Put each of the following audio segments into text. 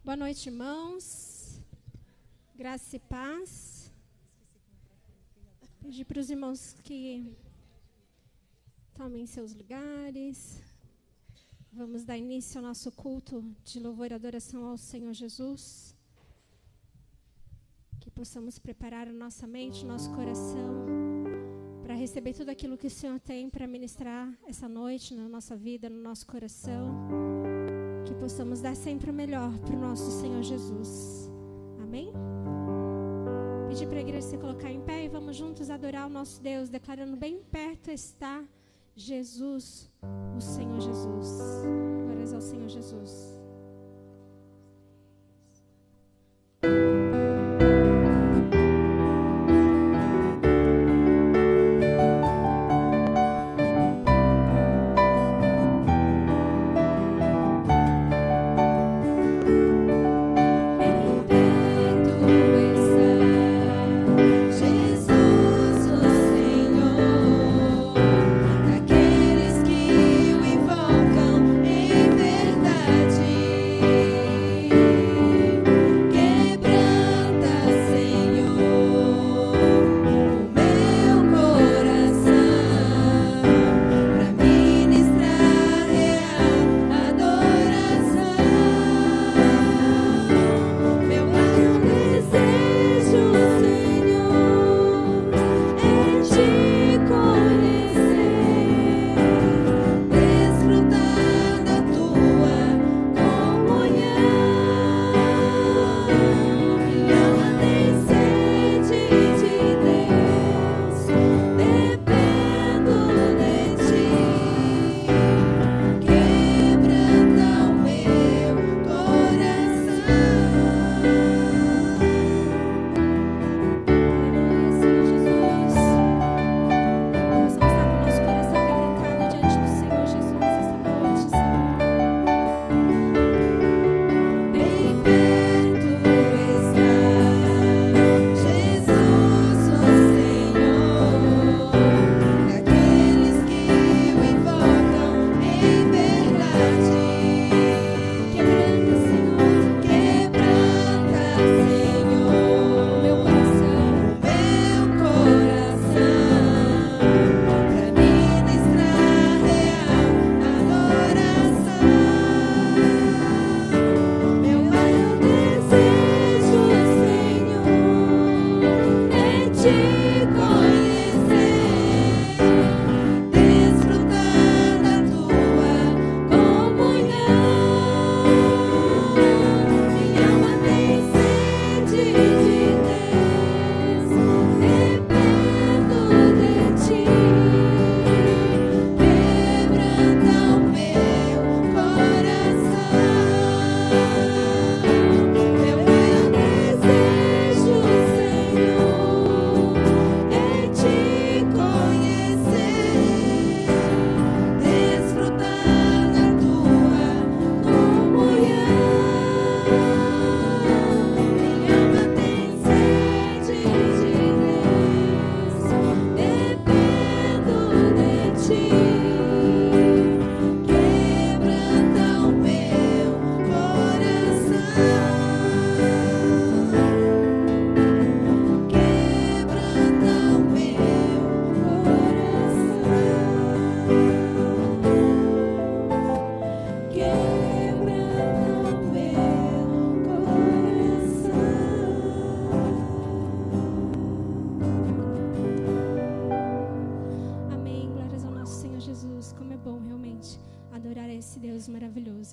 Boa noite, irmãos. Graça e paz. Pedir para os irmãos que tomem seus lugares. Vamos dar início ao nosso culto de louvor e adoração ao Senhor Jesus. Que possamos preparar a nossa mente, nosso coração, para receber tudo aquilo que o Senhor tem para ministrar essa noite na nossa vida, no nosso coração. Que possamos dar sempre o melhor para o nosso Senhor Jesus. Amém? Pedir para a igreja se colocar em pé e vamos juntos adorar o nosso Deus, declarando: bem perto está Jesus, o Senhor Jesus. Glórias ao Senhor Jesus.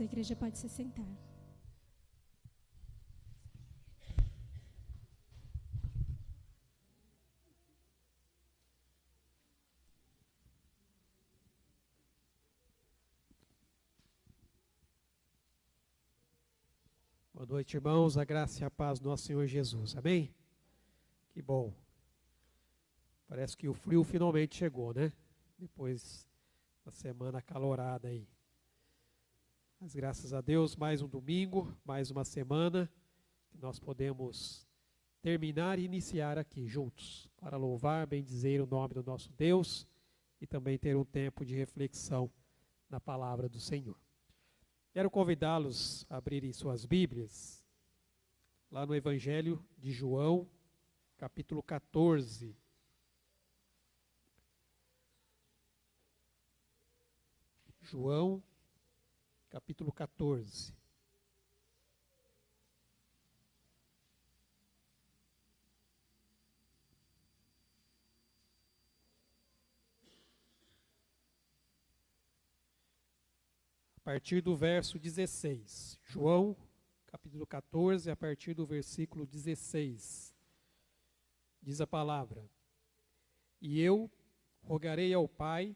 A igreja pode se sentar. Boa noite, irmãos. A graça e a paz do nosso Senhor Jesus. Amém? Que bom. Parece que o frio finalmente chegou, né? Depois da semana acalorada aí. Mas graças a Deus, mais um domingo, mais uma semana, que nós podemos terminar e iniciar aqui juntos, para louvar, bendizer o nome do nosso Deus e também ter um tempo de reflexão na palavra do Senhor. Quero convidá-los a abrirem suas Bíblias lá no Evangelho de João, capítulo 14. João, capítulo 14. A partir do verso 16. João, capítulo 14, a partir do versículo 16. Diz a palavra: E eu rogarei ao Pai,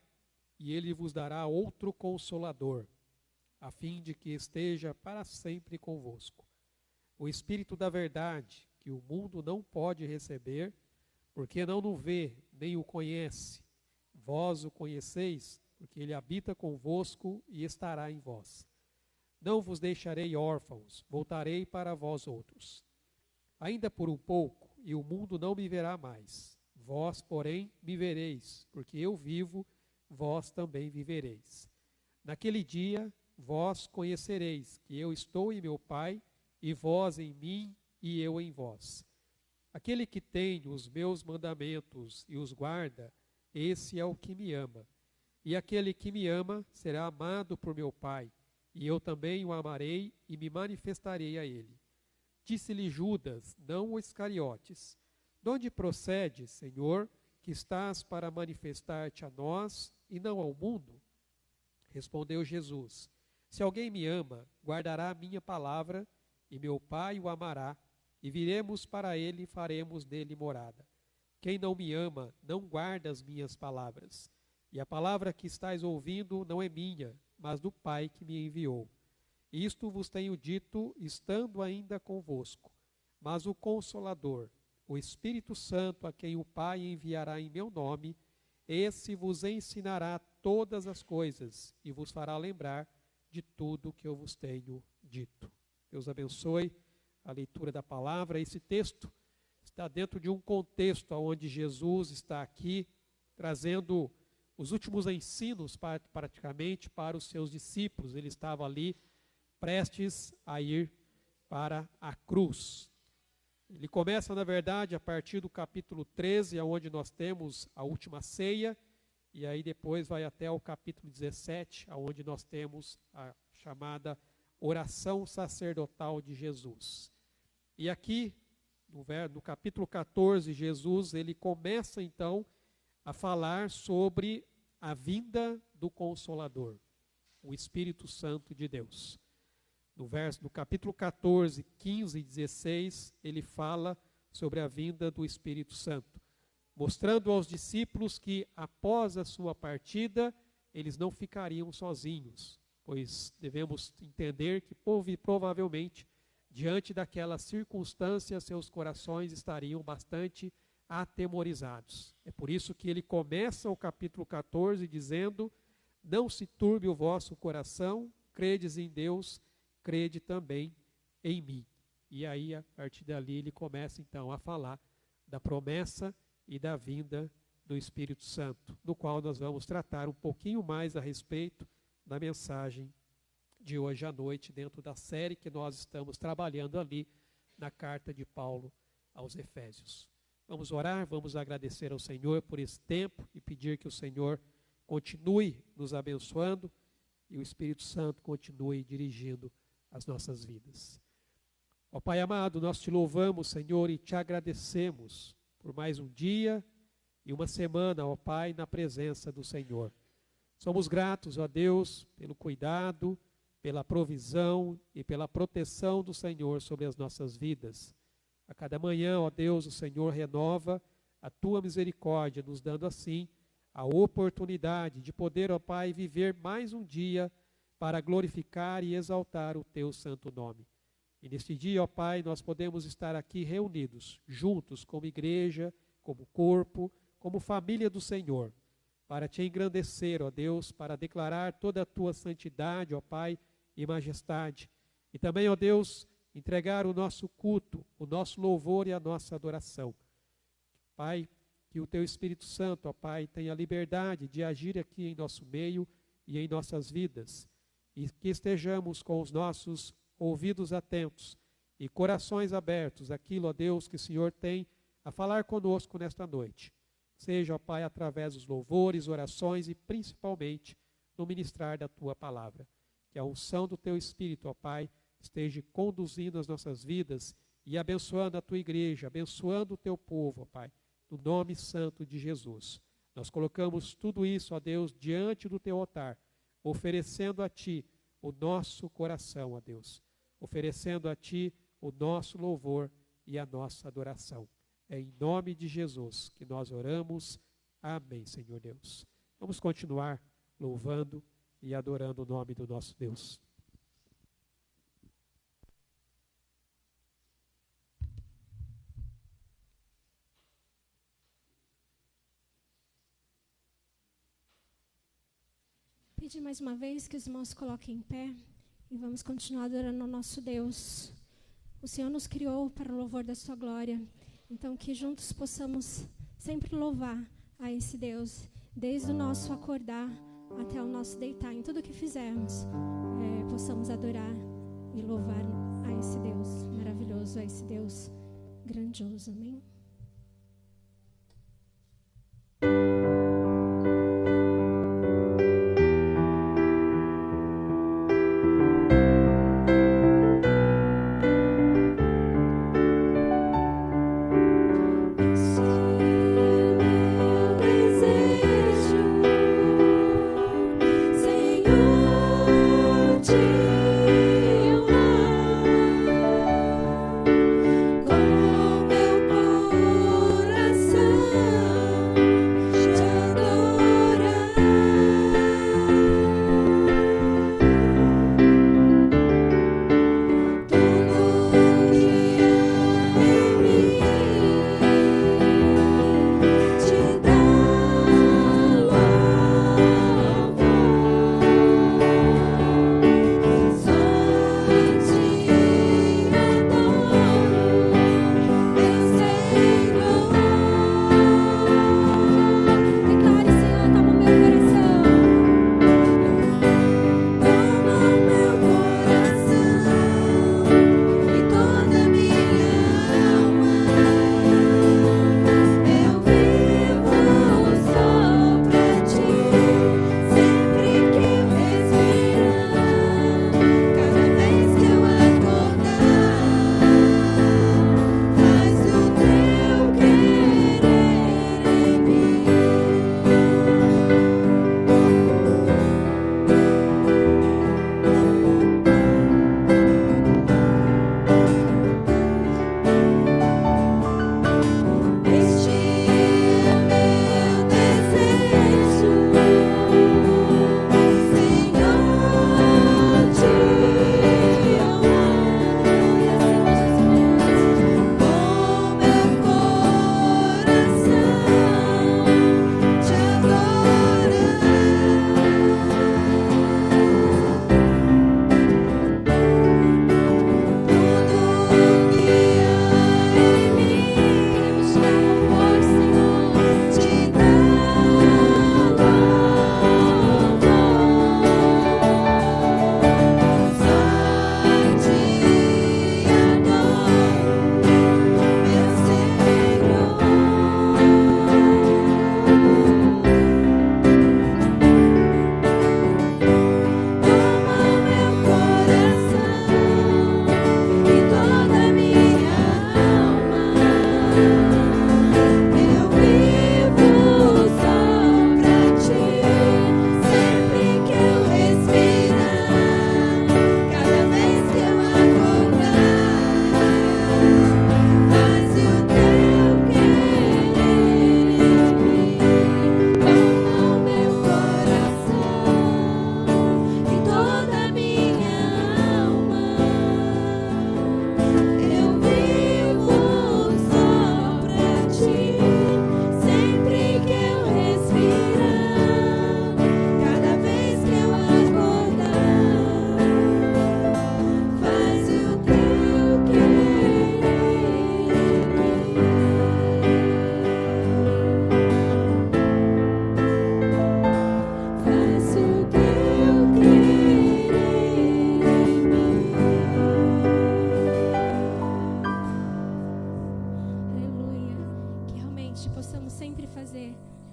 e ele vos dará outro Consolador, a fim de que esteja para sempre convosco. O Espírito da verdade, que o mundo não pode receber, porque não o vê, nem o conhece. Vós o conheceis, porque ele habita convosco e estará em vós. Não vos deixarei órfãos, voltarei para vós outros. Ainda por um pouco, e o mundo não me verá mais. Vós, porém, me vereis, porque eu vivo, vós também vivereis. Naquele dia, vós conhecereis que eu estou em meu Pai, e vós em mim, e eu em vós. Aquele que tem os meus mandamentos e os guarda, esse é o que me ama. E aquele que me ama será amado por meu Pai, e eu também o amarei e me manifestarei a ele. Disse-lhe Judas, não o Iscariotes: De onde procede, Senhor, que estás para manifestar-te a nós e não ao mundo? Respondeu Jesus: Se alguém me ama, guardará a minha palavra, e meu Pai o amará, e viremos para ele e faremos nele morada. Quem não me ama, não guarda as minhas palavras. E a palavra que estáis ouvindo não é minha, mas do Pai que me enviou. Isto vos tenho dito, estando ainda convosco. Mas o Consolador, o Espírito Santo, a quem o Pai enviará em meu nome, esse vos ensinará todas as coisas e vos fará lembrar de tudo que eu vos tenho dito. Deus abençoe a leitura da palavra. Esse texto está dentro de um contexto onde Jesus está aqui trazendo os últimos ensinos praticamente para os seus discípulos. Ele estava ali prestes a ir para a cruz. Ele começa, na verdade, a partir do capítulo 13, onde nós temos a última ceia, e aí depois vai até o capítulo 17, onde nós temos a chamada oração sacerdotal de Jesus. E aqui, no capítulo 14, Jesus, ele começa então a falar sobre a vinda do Consolador, o Espírito Santo de Deus. No capítulo 14, 15 e 16, ele fala sobre a vinda do Espírito Santo, mostrando aos discípulos que após a sua partida, eles não ficariam sozinhos, pois devemos entender que provavelmente, diante daquela circunstância, seus corações estariam bastante atemorizados. É por isso que ele começa o capítulo 14 dizendo: Não se turbe o vosso coração, credes em Deus, crede também em mim. E aí, a partir dali, ele começa então a falar da promessa e da vinda do Espírito Santo, do qual nós vamos tratar um pouquinho mais a respeito da mensagem de hoje à noite, dentro da série que nós estamos trabalhando ali na carta de Paulo aos Efésios. Vamos orar, vamos agradecer ao Senhor por esse tempo e pedir que o Senhor continue nos abençoando e o Espírito Santo continue dirigindo as nossas vidas. Ó Pai amado, nós te louvamos, Senhor, e te agradecemos por mais um dia e uma semana, ó Pai, na presença do Senhor. Somos gratos, ó Deus, pelo cuidado, pela provisão e pela proteção do Senhor sobre as nossas vidas. A cada manhã, ó Deus, o Senhor renova a tua misericórdia, nos dando assim a oportunidade de poder, ó Pai, viver mais um dia para glorificar e exaltar o teu santo nome. E neste dia, ó Pai, nós podemos estar aqui reunidos, juntos como igreja, como corpo, como família do Senhor, para te engrandecer, ó Deus, para declarar toda a tua santidade, ó Pai, e majestade. E também, ó Deus, entregar o nosso culto, o nosso louvor e a nossa adoração. Pai, que o teu Espírito Santo, ó Pai, tenha liberdade de agir aqui em nosso meio e em nossas vidas, e que estejamos com os nossos ouvidos atentos e corações abertos, aquilo, ó Deus, que o Senhor tem a falar conosco nesta noite. Seja, ó Pai, através dos louvores, orações e principalmente no ministrar da Tua palavra. Que a unção do Teu Espírito, ó Pai, esteja conduzindo as nossas vidas e abençoando a Tua igreja, abençoando o Teu povo, ó Pai, no nome santo de Jesus. Nós colocamos tudo isso, ó Deus, diante do Teu altar, oferecendo a Ti o nosso coração, ó Deus, oferecendo a Ti o nosso louvor e a nossa adoração. É em nome de Jesus que nós oramos. Amém, Senhor Deus. Vamos continuar louvando e adorando o nome do nosso Deus. Pedir mais uma vez que os irmãos se coloquem em pé e vamos continuar adorando o nosso Deus. O Senhor nos criou para o louvor da sua glória, então que juntos possamos sempre louvar a esse Deus, desde o nosso acordar até o nosso deitar, em tudo que fizermos, possamos adorar e louvar a esse Deus maravilhoso, a esse Deus grandioso. Amém? Com meu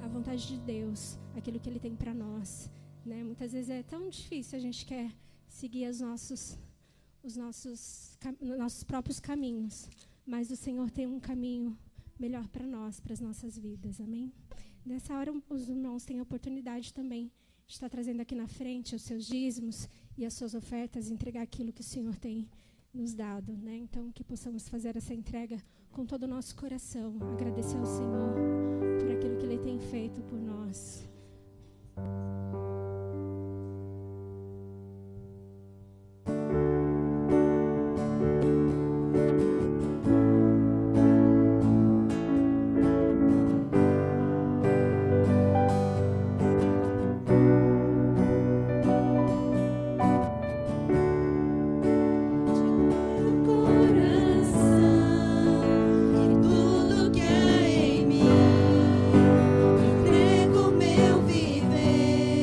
a vontade de Deus, aquilo que Ele tem para nós, né? Muitas vezes é tão difícil, a gente quer seguir os nossos próprios caminhos, mas o Senhor tem um caminho melhor para nós, para as nossas vidas, amém? Nessa hora, os irmãos têm a oportunidade também de estar trazendo aqui na frente os seus dízimos e as suas ofertas, entregar aquilo que o Senhor tem nos dado, né? Então, que possamos fazer essa entrega com todo o nosso coração, agradecer ao Senhor por aquilo que Ele tem feito por nós. Entrego meu viver.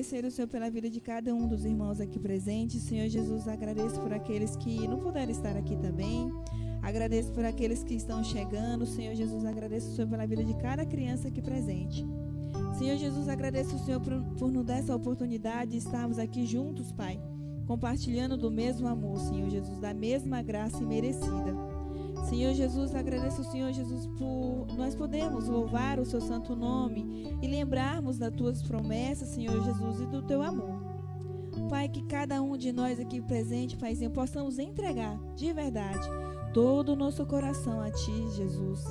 agradecer o Senhor pela vida de cada um dos irmãos aqui presentes. Senhor Jesus, agradeço por aqueles que não puderam estar aqui também. Agradeço por aqueles que estão chegando. Senhor Jesus, agradeço o Senhor pela vida de cada criança aqui presente. Senhor Jesus, agradeço o Senhor por nos dar essa oportunidade de estarmos aqui juntos, Pai, compartilhando do mesmo amor, Senhor Jesus, da mesma graça imerecida. Senhor Jesus, agradeço o Senhor Jesus por nós podermos louvar o seu santo nome e lembrarmos das tuas promessas, Senhor Jesus, e do teu amor. Pai, que cada um de nós aqui presente, Paizinho, possamos entregar de verdade todo o nosso coração a ti, Jesus.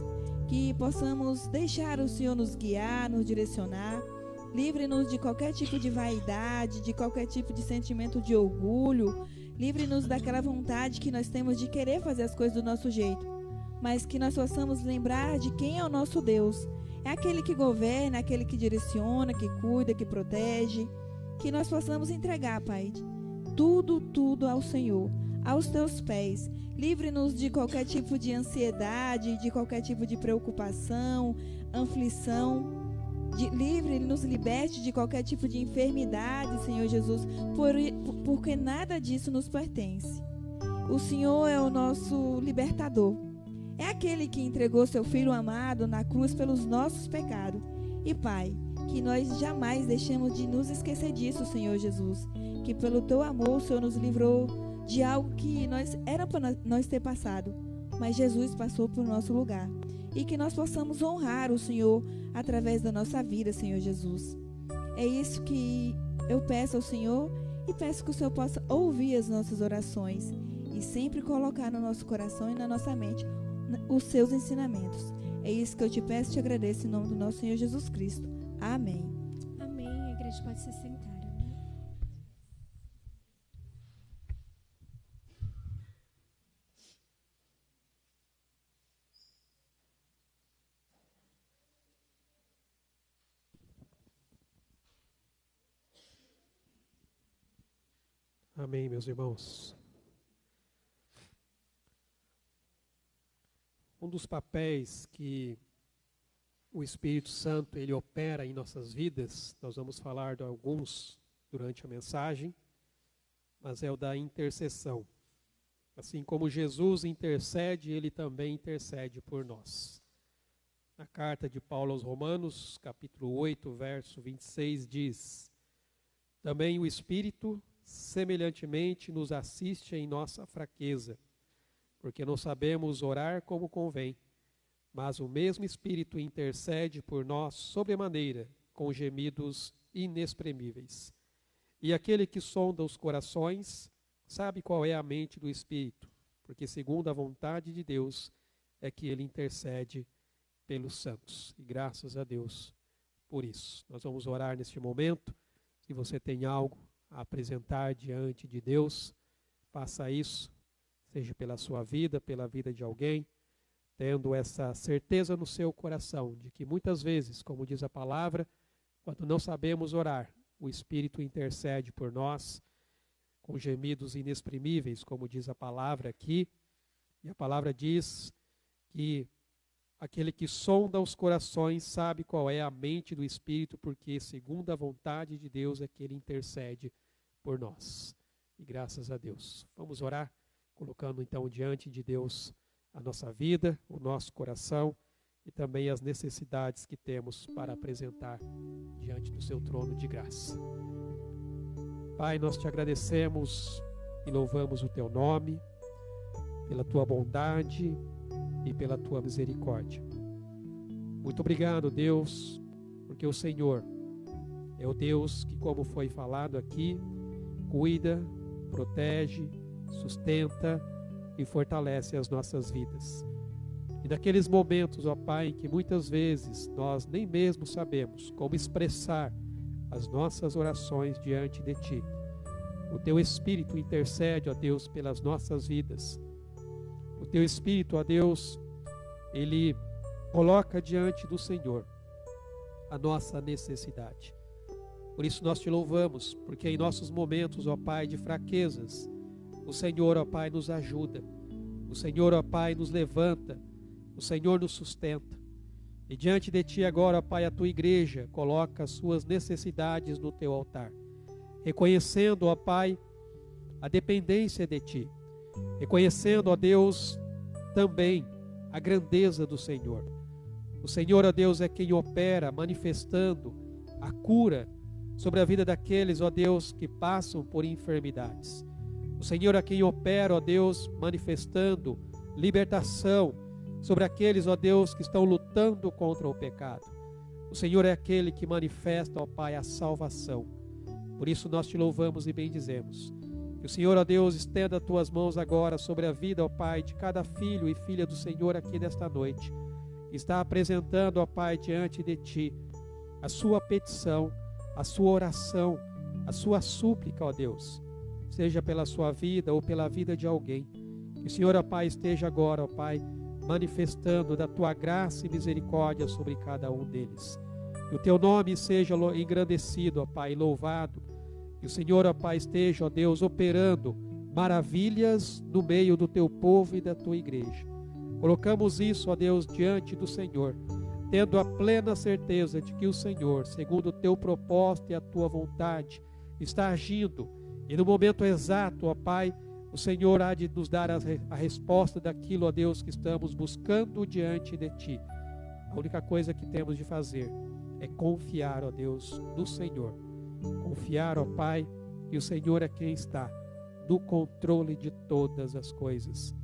Que possamos deixar o Senhor nos guiar, nos direcionar. Livre-nos de qualquer tipo de vaidade, de qualquer tipo de sentimento de orgulho. Livre-nos daquela vontade que nós temos de querer fazer as coisas do nosso jeito. Mas que nós possamos lembrar de quem é o nosso Deus. É aquele que governa, aquele que direciona, que cuida, que protege. Que nós possamos entregar, Pai, tudo ao Senhor, aos teus pés. Livre-nos de qualquer tipo de ansiedade, de qualquer tipo de preocupação, aflição. Nos liberte de qualquer tipo de enfermidade, Senhor Jesus, porque nada disso nos pertence. O Senhor é o nosso libertador. É aquele que entregou seu Filho amado na cruz pelos nossos pecados. E, Pai, que nós jamais deixemos de nos esquecer disso, Senhor Jesus. Que pelo teu amor o Senhor nos livrou de algo que era para nós ter passado, mas Jesus passou por nosso lugar. E que nós possamos honrar o Senhor através da nossa vida, Senhor Jesus. É isso que eu peço ao Senhor e peço que o Senhor possa ouvir as nossas orações e sempre colocar no nosso coração e na nossa mente os seus ensinamentos. É isso que eu te peço e te agradeço em nome do nosso Senhor Jesus Cristo. Amém. Amém. A igreja pode se sentar. Amém, meus irmãos. Um dos papéis que o Espírito Santo ele opera em nossas vidas, nós vamos falar de alguns durante a mensagem, mas é o da intercessão. Assim como Jesus intercede, ele também intercede por nós. Na carta de Paulo aos Romanos, capítulo 8, verso 26, diz: também o Espírito semelhantemente nos assiste em nossa fraqueza, porque não sabemos orar como convém, mas o mesmo Espírito intercede por nós sobremaneira, com gemidos inexprimíveis. E aquele que sonda os corações sabe qual é a mente do Espírito, porque segundo a vontade de Deus é que ele intercede pelos santos. E graças a Deus por isso. Nós vamos orar neste momento. Se você tem algo a apresentar diante de Deus, faça isso, seja pela sua vida, pela vida de alguém, tendo essa certeza no seu coração de que muitas vezes, como diz a palavra, quando não sabemos orar, o Espírito intercede por nós com gemidos inexprimíveis, como diz a palavra aqui, e a palavra diz que aquele que sonda os corações sabe qual é a mente do Espírito, porque segundo a vontade de Deus é que ele intercede por nós. E graças a Deus. Vamos orar, colocando então diante de Deus a nossa vida, o nosso coração e também as necessidades que temos para apresentar diante do seu trono de graça. Pai, nós te agradecemos e louvamos o teu nome, pela tua bondade e pela tua misericórdia. Muito obrigado, Deus, porque o Senhor é o Deus que, como foi falado aqui, cuida, protege, sustenta e fortalece as nossas vidas. E naqueles momentos, ó Pai, em que muitas vezes nós nem mesmo sabemos como expressar as nossas orações diante de Ti, o Teu Espírito intercede, ó Deus, pelas nossas vidas. O Teu Espírito, ó Deus, Ele coloca diante do Senhor a nossa necessidade. Por isso nós Te louvamos, porque em nossos momentos, ó Pai, de fraquezas, o Senhor, ó Pai, nos ajuda. O Senhor, ó Pai, nos levanta. O Senhor nos sustenta. E diante de ti agora, ó Pai, a tua igreja coloca as suas necessidades no teu altar, reconhecendo, ó Pai, a dependência de ti, reconhecendo, ó Deus, também a grandeza do Senhor. O Senhor, ó Deus, é quem opera, manifestando a cura sobre a vida daqueles, ó Deus, que passam por enfermidades. O Senhor é quem opera, ó Deus, manifestando libertação sobre aqueles, ó Deus, que estão lutando contra o pecado. O Senhor é aquele que manifesta, ó Pai, a salvação. Por isso nós te louvamos e bendizemos. Que o Senhor, ó Deus, estenda as tuas mãos agora sobre a vida, ó Pai, de cada filho e filha do Senhor aqui nesta noite. Está apresentando, ó Pai, diante de ti a sua petição, a sua oração, a sua súplica, ó Deus, seja pela sua vida ou pela vida de alguém. Que o Senhor, ó Pai, esteja agora, ó Pai, manifestando da tua graça e misericórdia sobre cada um deles. Que o teu nome seja engrandecido, ó Pai, louvado. Que o Senhor, ó Pai, esteja, ó Deus, operando maravilhas no meio do teu povo e da tua igreja. Colocamos isso, ó Deus, diante do Senhor, tendo a plena certeza de que o Senhor, segundo o teu propósito e a tua vontade, está agindo. E no momento exato, ó Pai, o Senhor há de nos dar a resposta daquilo, ó Deus, que estamos buscando diante de ti. A única coisa que temos de fazer é confiar, ó Deus, no Senhor. Confiar, ó Pai, que o Senhor é quem está no controle de todas as coisas,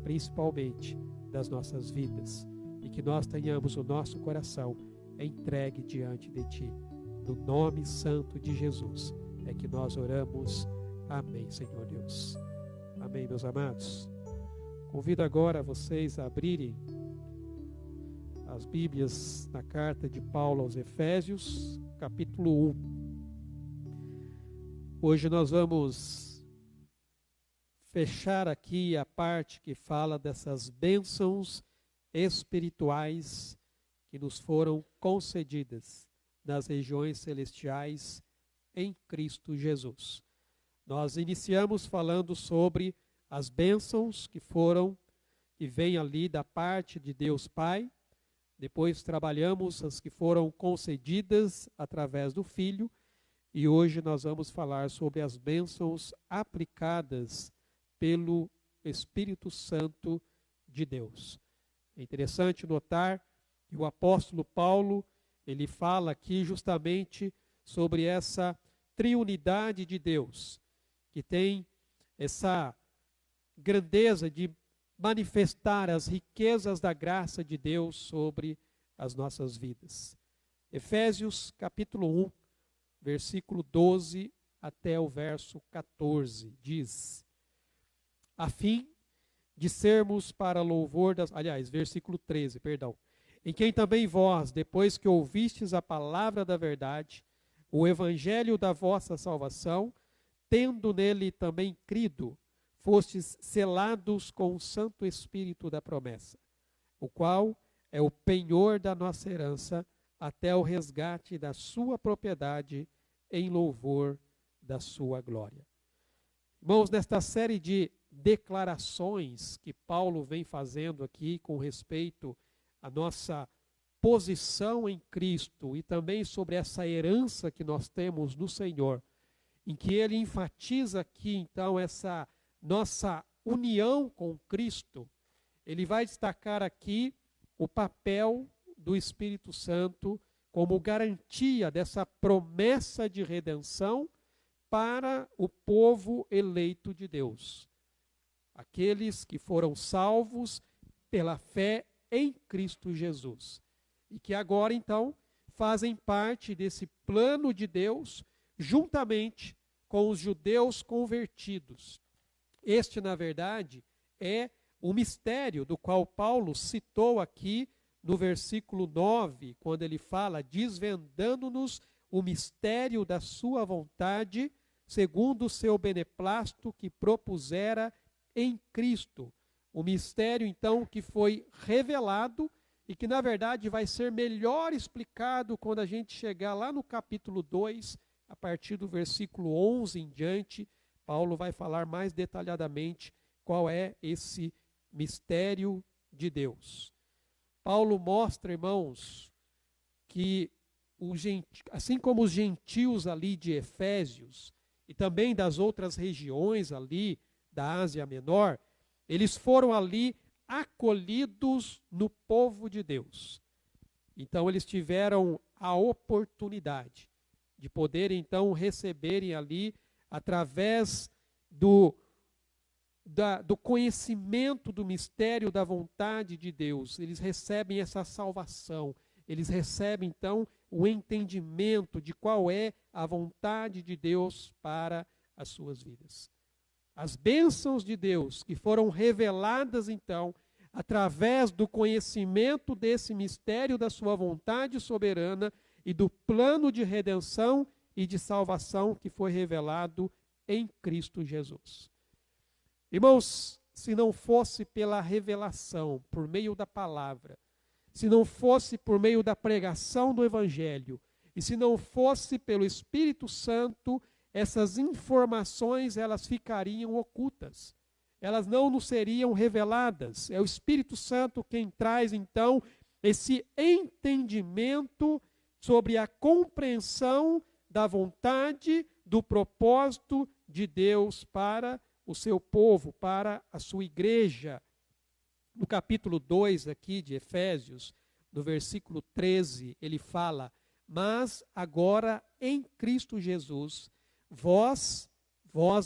principalmente das nossas vidas. E que nós tenhamos o nosso coração entregue diante de ti. No nome santo de Jesus é que nós oramos. Amém, Senhor Deus. Amém, meus amados. Convido agora vocês a abrirem as Bíblias na carta de Paulo aos Efésios, capítulo 1. Hoje nós vamos fechar aqui a parte que fala dessas bênçãos espirituais que nos foram concedidas nas regiões celestiais em Cristo Jesus. Nós iniciamos falando sobre as bênçãos que vêm ali da parte de Deus Pai. Depois trabalhamos as que foram concedidas através do Filho. E hoje nós vamos falar sobre as bênçãos aplicadas pelo Espírito Santo de Deus. É interessante notar que o apóstolo Paulo, ele fala aqui justamente sobre essa triunidade de Deus, que tem essa grandeza de manifestar as riquezas da graça de Deus sobre as nossas vidas. Efésios capítulo 1, versículo 12 até o verso 14, diz: a fim de sermos para louvor das... versículo 13, perdão. Em quem também vós, depois que ouvistes a palavra da verdade, o evangelho da vossa salvação, tendo nele também crido, fostes selados com o Santo Espírito da promessa, o qual é o penhor da nossa herança, até o resgate da sua propriedade, em louvor da sua glória. Irmãos, nesta série de declarações que Paulo vem fazendo aqui com respeito à nossa posição em Cristo e também sobre essa herança que nós temos no Senhor, em que ele enfatiza aqui então essa nossa união com Cristo, ele vai destacar aqui o papel do Espírito Santo como garantia dessa promessa de redenção para o povo eleito de Deus. Aqueles que foram salvos pela fé em Cristo Jesus. E que agora, então, fazem parte desse plano de Deus, juntamente com os judeus convertidos. Este, na verdade, é o mistério do qual Paulo citou aqui no versículo 9, quando ele fala, desvendando-nos o mistério da sua vontade, segundo o seu beneplácito que propusera em Cristo. O mistério, então, que foi revelado e que, na verdade, vai ser melhor explicado quando a gente chegar lá no capítulo 2, a partir do versículo 11 em diante. Paulo vai falar mais detalhadamente qual é esse mistério de Deus. Paulo mostra, irmãos, que assim como os gentios ali de Efésios, e também das outras regiões ali da Ásia Menor, eles foram ali acolhidos no povo de Deus. Então eles tiveram a oportunidade de poder então receberem ali, através do conhecimento do mistério da vontade de Deus, eles recebem essa salvação, eles recebem então o entendimento de qual é a vontade de Deus para as suas vidas. As bênçãos de Deus que foram reveladas então, através do conhecimento desse mistério da sua vontade soberana e do plano de redenção e de salvação que foi revelado em Cristo Jesus. Irmãos, se não fosse pela revelação, por meio da palavra, se não fosse por meio da pregação do Evangelho, e se não fosse pelo Espírito Santo, essas informações elas ficariam ocultas. Elas não nos seriam reveladas. É o Espírito Santo quem traz, então, esse entendimento sobre a compreensão da vontade, do propósito de Deus para o seu povo, para a sua igreja. No capítulo 2 aqui de Efésios, no versículo 13, ele fala: mas agora em Cristo Jesus, vós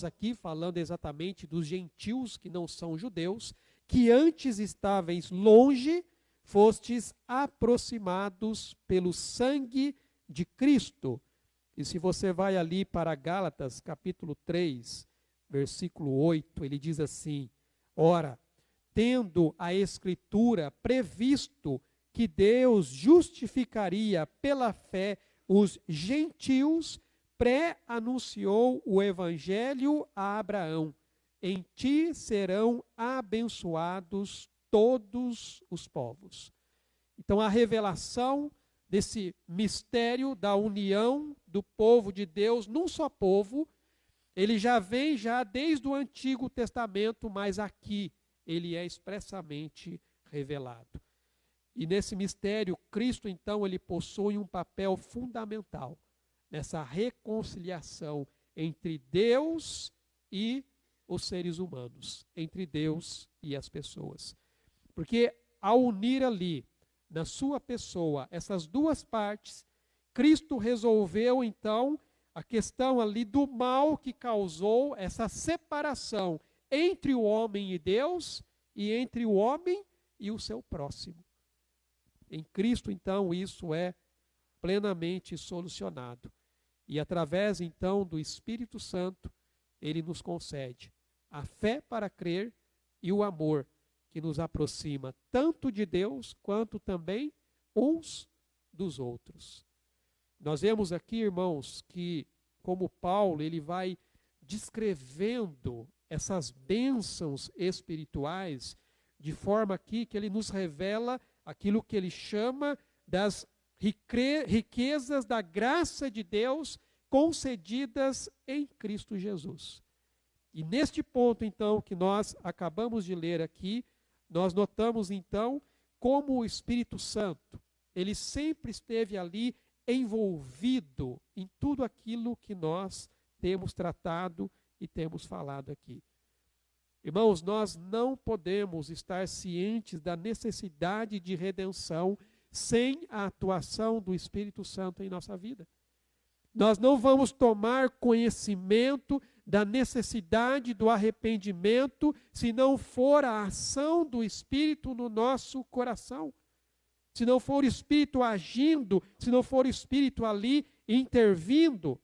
aqui falando exatamente dos gentios que não são judeus, que antes estáveis longe, fostes aproximados pelo sangue de Cristo. E se você vai ali para Gálatas, capítulo 3, versículo 8, ele diz assim: ora, tendo a Escritura previsto que Deus justificaria pela fé os gentios, pré-anunciou o Evangelho a Abraão: em ti serão abençoados todos os povos. Então a revelação desse mistério da união do povo de Deus num só povo, ele já vem desde o Antigo Testamento, mas aqui ele é expressamente revelado. E nesse mistério, Cristo então ele possui um papel fundamental nessa reconciliação entre Deus e os seres humanos, entre Deus e as pessoas. Porque ao unir ali, na sua pessoa, essas duas partes, Cristo resolveu então a questão ali do mal que causou essa separação entre o homem e Deus e entre o homem e o seu próximo. Em Cristo, então, isso é plenamente solucionado. E através, então, do Espírito Santo, ele nos concede a fé para crer e o amor que nos aproxima tanto de Deus quanto também uns dos outros. Nós vemos aqui, irmãos, que como Paulo, ele vai descrevendo essas bênçãos espirituais de forma aqui que ele nos revela aquilo que ele chama das riquezas da graça de Deus concedidas em Cristo Jesus. E neste ponto, então, que nós acabamos de ler aqui, nós notamos, então, como o Espírito Santo, ele sempre esteve ali envolvido em tudo aquilo que nós temos tratado e temos falado aqui. Irmãos, nós não podemos estar cientes da necessidade de redenção sem a atuação do Espírito Santo em nossa vida. Nós não vamos tomar conhecimento da necessidade do arrependimento se não for a ação do Espírito no nosso coração. Se não for o Espírito agindo, se não for o Espírito ali intervindo.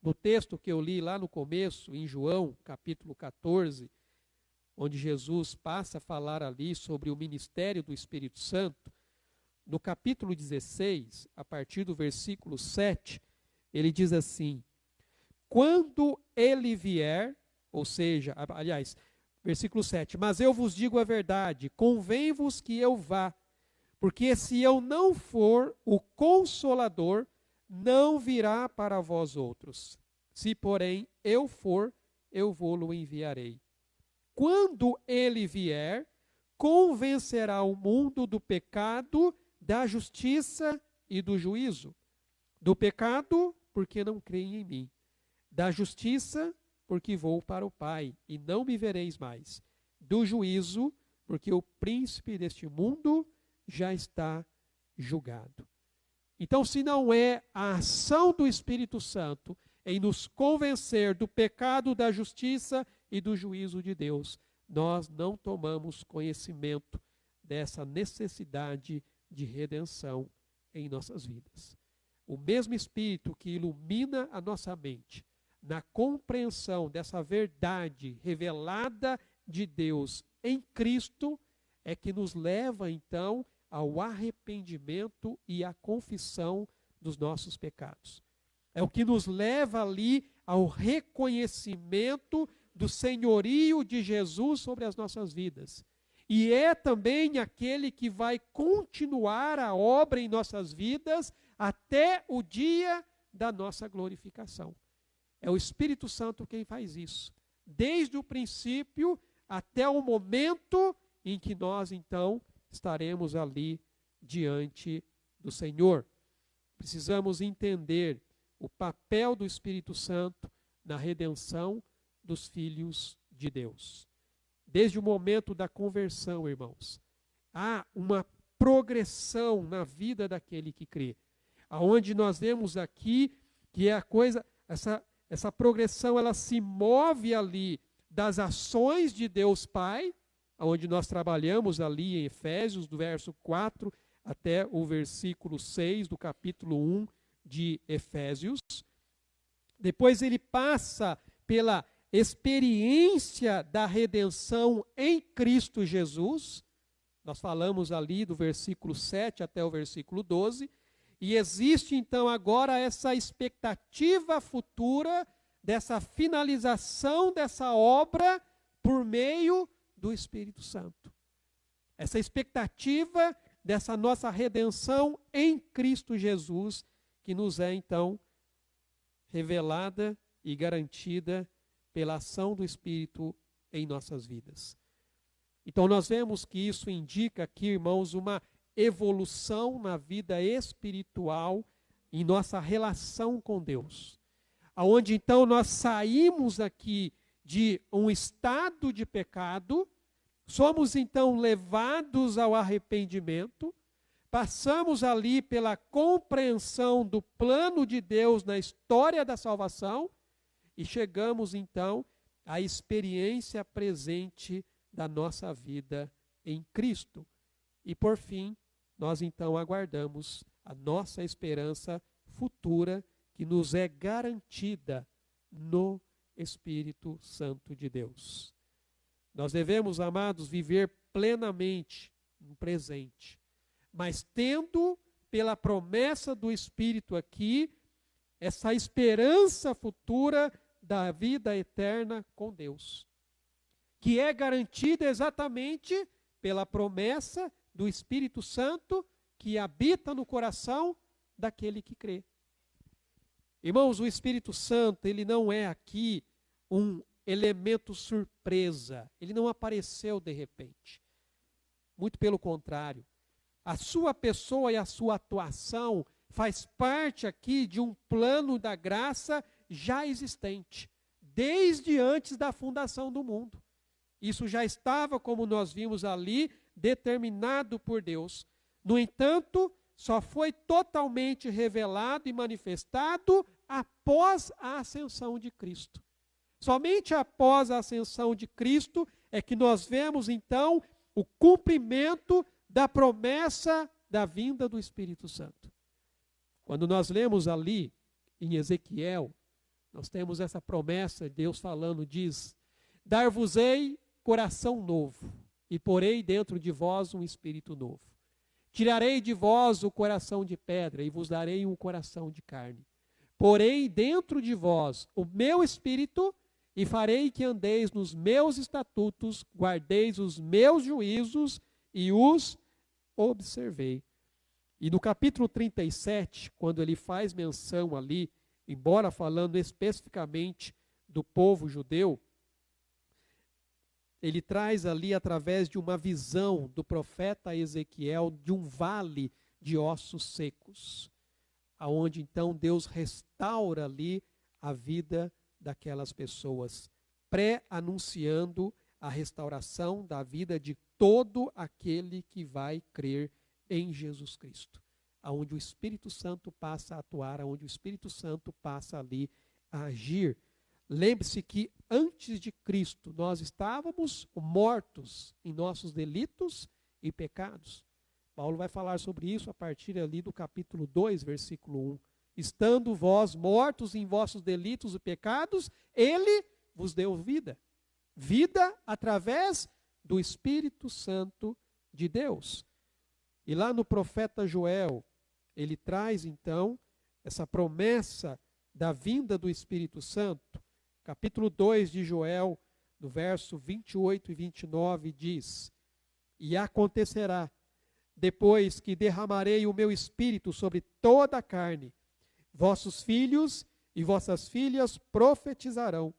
No texto que eu li lá no começo, em João, capítulo 14, onde Jesus passa a falar ali sobre o ministério do Espírito Santo, no capítulo 16, a partir do versículo 7, ele diz assim: quando ele vier, ou seja, aliás, versículo 7, mas eu vos digo a verdade, convém-vos que eu vá, porque se eu não for, o Consolador não virá para vós outros. Se, porém, eu for, eu vou-lo enviarei. Quando ele vier, convencerá o mundo do pecado, da justiça e do juízo. Do pecado, porque não creem em mim. Da justiça, porque vou para o Pai, e não me vereis mais. Do juízo, porque o príncipe deste mundo já está julgado. Então, se não é a ação do Espírito Santo em nos convencer do pecado, da justiça e do juízo de Deus, nós não tomamos conhecimento dessa necessidade de redenção em nossas vidas. O mesmo Espírito que ilumina a nossa mente na compreensão dessa verdade revelada de Deus em Cristo é que nos leva, então, ao arrependimento e à confissão dos nossos pecados. É o que nos leva ali ao reconhecimento do senhorio de Jesus sobre as nossas vidas. E é também aquele que vai continuar a obra em nossas vidas até o dia da nossa glorificação. É o Espírito Santo quem faz isso, desde o princípio até o momento em que nós, então, estaremos ali diante do Senhor. Precisamos entender o papel do Espírito Santo na redenção dos filhos de Deus. Desde o momento da conversão, irmãos, há uma progressão na vida daquele que crê. Aonde nós vemos aqui que é a coisa, essa progressão, ela se move ali das ações de Deus Pai, onde nós trabalhamos ali em Efésios, do verso 4 até o versículo 6 do capítulo 1 de Efésios. Depois ele passa pela experiência da redenção em Cristo Jesus. Nós falamos ali do versículo 7 até o versículo 12. E existe então agora essa expectativa futura dessa finalização dessa obra por meio do Espírito Santo. Essa expectativa dessa nossa redenção em Cristo Jesus, que nos é então revelada e garantida pela ação do Espírito em nossas vidas. Então nós vemos que isso indica aqui, irmãos, uma evolução na vida espiritual em nossa relação com Deus. Aonde então nós saímos aqui de um estado de pecado, somos então levados ao arrependimento, passamos ali pela compreensão do plano de Deus na história da salvação e chegamos então à experiência presente da nossa vida em Cristo. E por fim, nós então aguardamos a nossa esperança futura que nos é garantida no Espírito Santo de Deus. Nós devemos, amados, viver plenamente no presente, mas tendo pela promessa do Espírito aqui essa esperança futura da vida eterna com Deus, que é garantida exatamente pela promessa do Espírito Santo que habita no coração daquele que crê. Irmãos, o Espírito Santo, ele não é aqui um elemento surpresa, ele não apareceu de repente. Muito pelo contrário, a sua pessoa e a sua atuação faz parte aqui de um plano da graça já existente, desde antes da fundação do mundo. Isso já estava, como nós vimos ali, determinado por Deus. No entanto, só foi totalmente revelado e manifestado após a ascensão de Cristo. Somente após a ascensão de Cristo é que nós vemos, então, o cumprimento da promessa da vinda do Espírito Santo. Quando nós lemos ali em Ezequiel, nós temos essa promessa, Deus falando, diz: dar-vos-ei coração novo, e porei dentro de vós um espírito novo. Tirarei de vós o coração de pedra, e vos darei um coração de carne. Porei dentro de vós o meu espírito, e farei que andeis nos meus estatutos, guardeis os meus juízos, e os observei. E no capítulo 37, quando ele faz menção ali, embora falando especificamente do povo judeu, ele traz ali através de uma visão do profeta Ezequiel de um vale de ossos secos, aonde então Deus restaura ali a vida daquelas pessoas, pré-anunciando a restauração da vida de todo aquele que vai crer em Jesus Cristo, aonde o Espírito Santo passa a atuar, aonde o Espírito Santo passa ali a agir. Lembre-se que antes de Cristo nós estávamos mortos em nossos delitos e pecados. Paulo vai falar sobre isso a partir ali do capítulo 2, versículo 1. Estando vós mortos em vossos delitos e pecados, ele vos deu vida. Vida através do Espírito Santo de Deus. E lá no profeta Joel, ele traz então essa promessa da vinda do Espírito Santo. Capítulo 2 de Joel, no verso 28 e 29, diz: E acontecerá, depois que derramarei o meu Espírito sobre toda a carne, vossos filhos e vossas filhas profetizarão,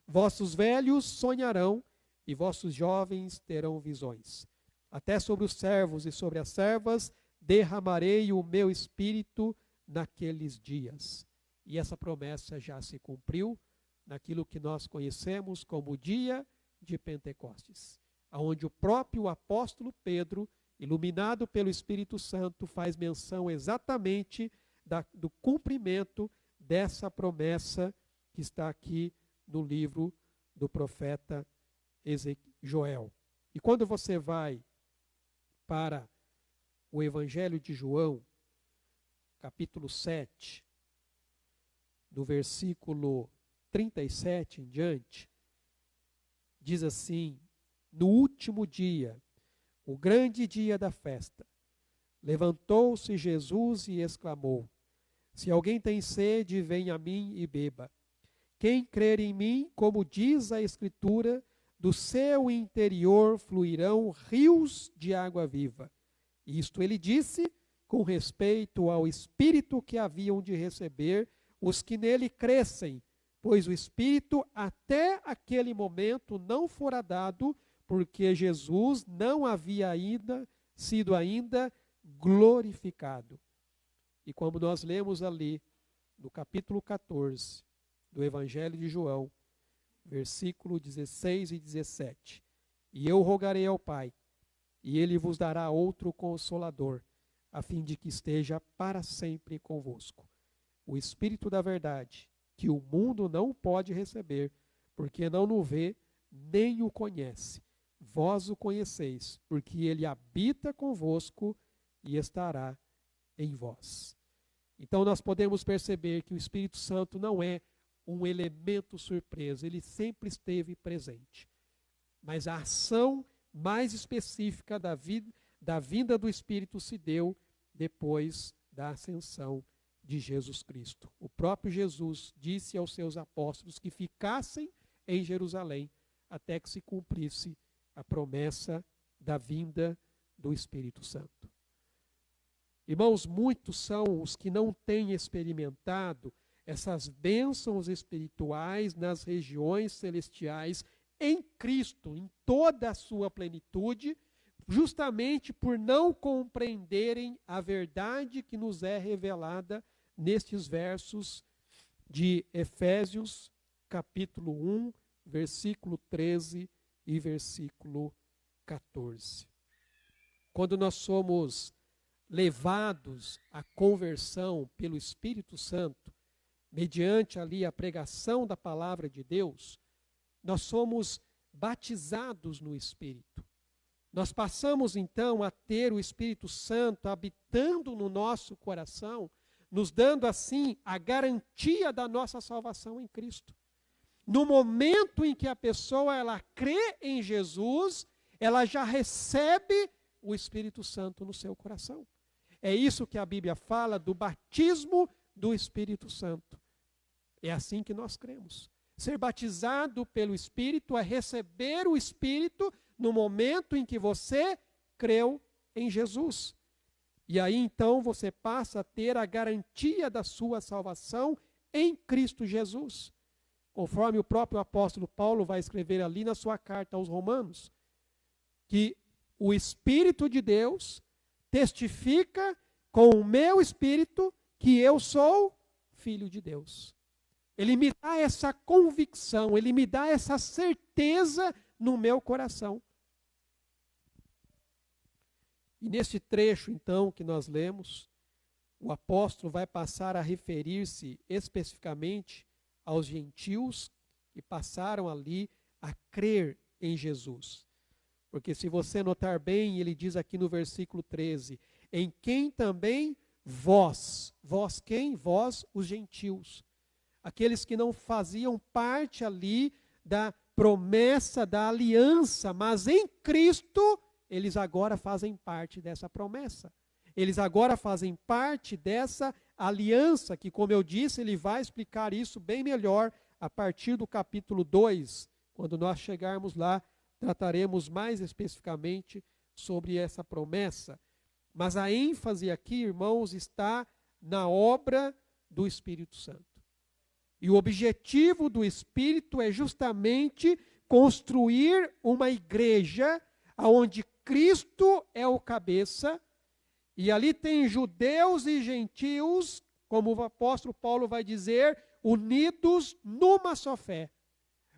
vossos velhos sonharão, e vossos jovens terão visões. Até sobre os servos e sobre as servas derramarei o meu Espírito naqueles dias. E essa promessa já se cumpriu naquilo que nós conhecemos como o dia de Pentecostes, onde o próprio apóstolo Pedro, iluminado pelo Espírito Santo, faz menção exatamente do cumprimento dessa promessa que está aqui no livro do profeta Joel. E quando você vai para o Evangelho de João, capítulo 7, do versículo 37 em diante, diz assim: No último dia, o grande dia da festa, levantou-se Jesus e exclamou: Se alguém tem sede, venha a mim e beba. Quem crer em mim, como diz a Escritura, do seu interior fluirão rios de água viva. Isto ele disse com respeito ao Espírito que haviam de receber os que nele crescem, pois o Espírito até aquele momento não fora dado, porque Jesus não havia sido ainda glorificado. E como nós lemos ali no capítulo 14 do Evangelho de João, versículo 16 e 17: E eu rogarei ao Pai, e ele vos dará outro Consolador, a fim de que esteja para sempre convosco. O Espírito da verdade, que o mundo não pode receber, porque não o vê, nem o conhece. Vós o conheceis, porque ele habita convosco e estará em vós. Então nós podemos perceber que o Espírito Santo não é um elemento surpresa, ele sempre esteve presente. Mas a ação mais específica da vinda do Espírito se deu depois da ascensão de Jesus Cristo. O próprio Jesus disse aos seus apóstolos que ficassem em Jerusalém até que se cumprisse a promessa da vinda do Espírito Santo. Irmãos, muitos são os que não têm experimentado essas bênçãos espirituais nas regiões celestiais em Cristo, em toda a sua plenitude, justamente por não compreenderem a verdade que nos é revelada nestes versos de Efésios, capítulo 1, versículo 13 e versículo 14. Quando nós somos levados à conversão pelo Espírito Santo, mediante ali a pregação da palavra de Deus, nós somos batizados no Espírito. Nós passamos então a ter o Espírito Santo habitando no nosso coração, nos dando assim a garantia da nossa salvação em Cristo. No momento em que a pessoa ela crê em Jesus, ela já recebe o Espírito Santo no seu coração. É isso que a Bíblia fala do batismo do Espírito Santo. É assim que nós cremos. Ser batizado pelo Espírito é receber o Espírito no momento em que você creu em Jesus. E aí então você passa a ter a garantia da sua salvação em Cristo Jesus. conforme o próprio apóstolo Paulo vai escrever ali na sua carta aos Romanos, que o Espírito de Deus testifica com o meu espírito que eu sou filho de Deus. Ele me dá essa convicção, ele me dá essa certeza no meu coração. E nesse trecho, então, que nós lemos, o apóstolo vai passar a referir-se especificamente aos gentios que passaram ali a crer em Jesus. Porque se você notar bem, ele diz aqui no versículo 13, em quem também vós quem? Vós, os gentios. Aqueles que não faziam parte ali da promessa, da aliança, mas em Cristo, eles agora fazem parte dessa promessa. Eles agora fazem parte dessa aliança, que, como eu disse, ele vai explicar isso bem melhor a partir do capítulo 2. Quando nós chegarmos lá, trataremos mais especificamente sobre essa promessa. Mas a ênfase aqui, irmãos, está na obra do Espírito Santo. E o objetivo do Espírito é justamente construir uma igreja onde Cristo é o cabeça, e ali tem judeus e gentios, como o apóstolo Paulo vai dizer, unidos numa só fé,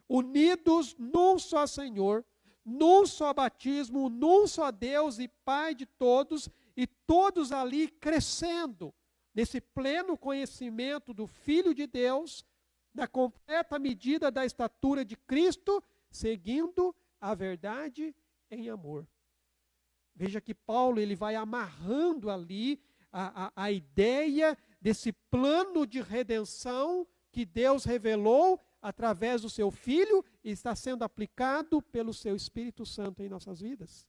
unidos num só Senhor, num só batismo, num só Deus e Pai de todos, e todos ali crescendo nesse pleno conhecimento do Filho de Deus, na completa medida da estatura de Cristo, seguindo a verdade em amor. Veja que Paulo ele vai amarrando ali a ideia desse plano de redenção que Deus revelou através do seu Filho e está sendo aplicado pelo seu Espírito Santo em nossas vidas.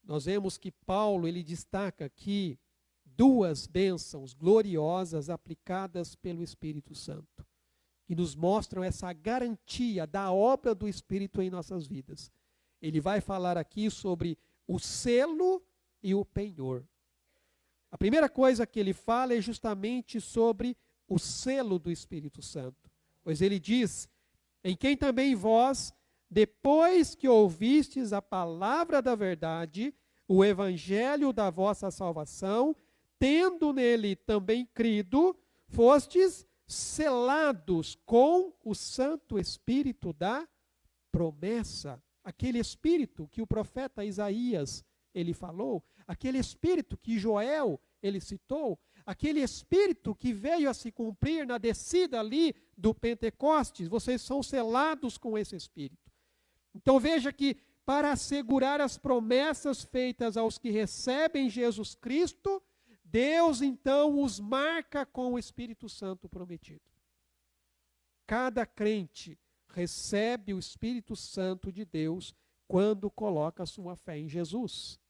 Nós vemos que Paulo ele destaca aqui duas bênçãos gloriosas aplicadas pelo Espírito Santo, que nos mostram essa garantia da obra do Espírito em nossas vidas. Ele vai falar aqui sobre o selo e o penhor. A primeira coisa que ele fala é justamente sobre o selo do Espírito Santo. Pois ele diz, em quem também vós, depois que ouvistes a palavra da verdade, o evangelho da vossa salvação, tendo nele também crido, fostes selados com o Santo Espírito da promessa. Aquele Espírito que o profeta Isaías ele falou, aquele Espírito que Joel ele citou, aquele Espírito que veio a se cumprir na descida ali do Pentecostes, vocês são selados com esse Espírito. Então veja que para assegurar as promessas feitas aos que recebem Jesus Cristo, Deus então os marca com o Espírito Santo prometido. Cada crente recebe o Espírito Santo de Deus quando coloca a sua fé em Jesus.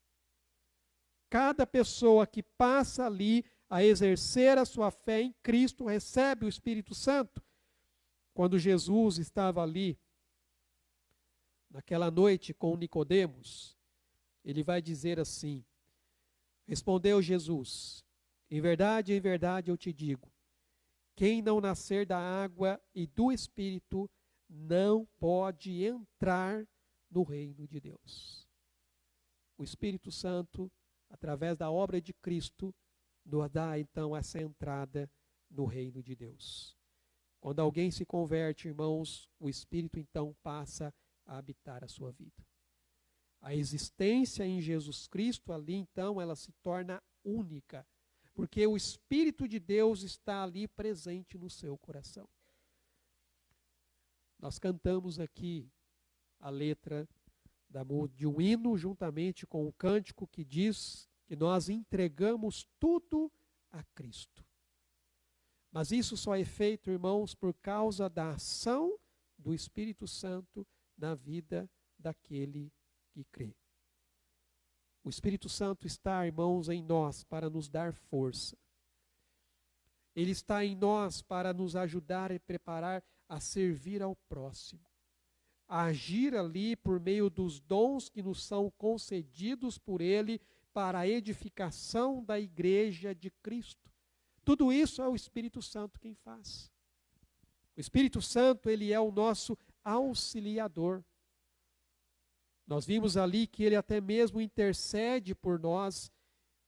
Cada pessoa que passa ali a exercer a sua fé em Cristo recebe o Espírito Santo. Quando Jesus estava ali, naquela noite com Nicodemos, ele vai dizer assim, respondeu Jesus, em verdade eu te digo, quem não nascer da água e do Espírito não pode entrar no reino de Deus. O Espírito Santo, através da obra de Cristo, nos dá então essa entrada no reino de Deus. Quando alguém se converte, irmãos, o Espírito então passa a habitar a sua vida. A existência em Jesus Cristo ali então ela se torna única, porque o Espírito de Deus está ali presente no seu coração. Nós cantamos aqui a letra de um hino juntamente com o cântico que diz que nós entregamos tudo a Cristo. Mas isso só é feito, irmãos, por causa da ação do Espírito Santo na vida daquele que crê. O Espírito Santo está, irmãos, em nós para nos dar força. Ele está em nós para nos ajudar e preparar a servir ao próximo. A agir ali por meio dos dons que nos são concedidos por Ele para a edificação da igreja de Cristo. Tudo isso é o Espírito Santo quem faz. O Espírito Santo, ele é o nosso auxiliador. Nós vimos ali que ele até mesmo intercede por nós,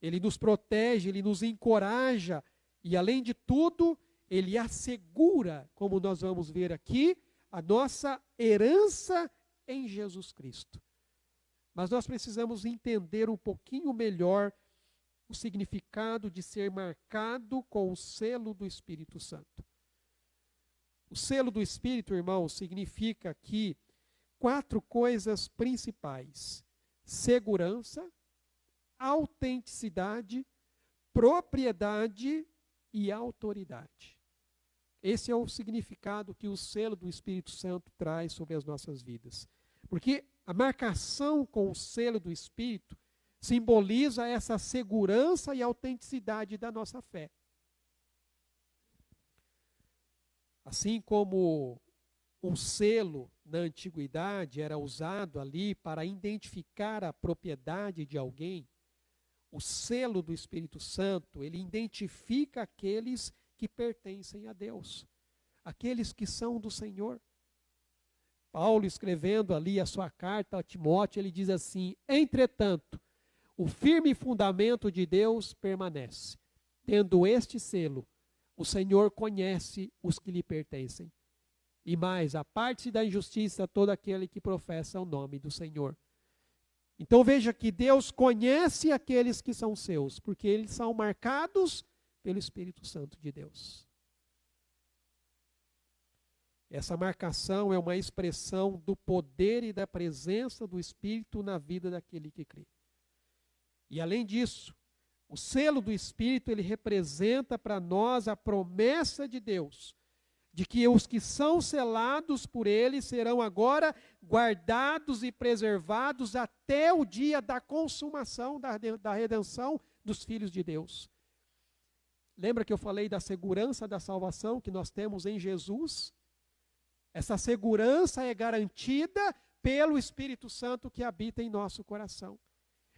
ele nos protege, ele nos encoraja e, além de tudo, ele assegura, como nós vamos ver aqui, a nossa herança em Jesus Cristo. Mas nós precisamos entender um pouquinho melhor o significado de ser marcado com o selo do Espírito Santo. O selo do Espírito, irmãos, significa aqui 4 coisas principais: segurança, autenticidade, propriedade e autoridade. Esse é o significado que o selo do Espírito Santo traz sobre as nossas vidas. Porque a marcação com o selo do Espírito simboliza essa segurança e autenticidade da nossa fé. Assim como um selo na antiguidade era usado ali para identificar a propriedade de alguém, o selo do Espírito Santo, ele identifica aqueles que pertencem a Deus, aqueles que são do Senhor. Paulo, escrevendo ali a sua carta a Timóteo, ele diz assim: entretanto, o firme fundamento de Deus permanece. Tendo este selo, o Senhor conhece os que lhe pertencem. E mais, aparte-se da injustiça todo aquele que professa o nome do Senhor. Então veja que Deus conhece aqueles que são seus, porque eles são marcados pelo Espírito Santo de Deus. Essa marcação é uma expressão do poder e da presença do Espírito na vida daquele que crê. E além disso, o selo do Espírito, ele representa para nós a promessa de Deus, de que os que são selados por ele serão agora guardados e preservados até o dia da consumação da redenção dos filhos de Deus. Lembra que eu falei da segurança da salvação que nós temos em Jesus? Essa segurança é garantida pelo Espírito Santo que habita em nosso coração.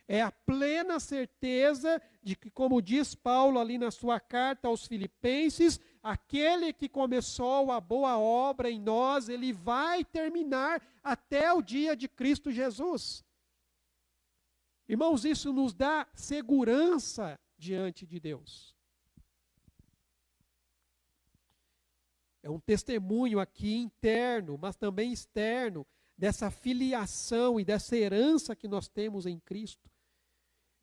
É a plena certeza de que, como diz Paulo ali na sua carta aos Filipenses, aquele que começou a boa obra em nós, ele vai terminar até o dia de Cristo Jesus. Irmãos, isso nos dá segurança diante de Deus. É um testemunho aqui interno, mas também externo, dessa filiação e dessa herança que nós temos em Cristo.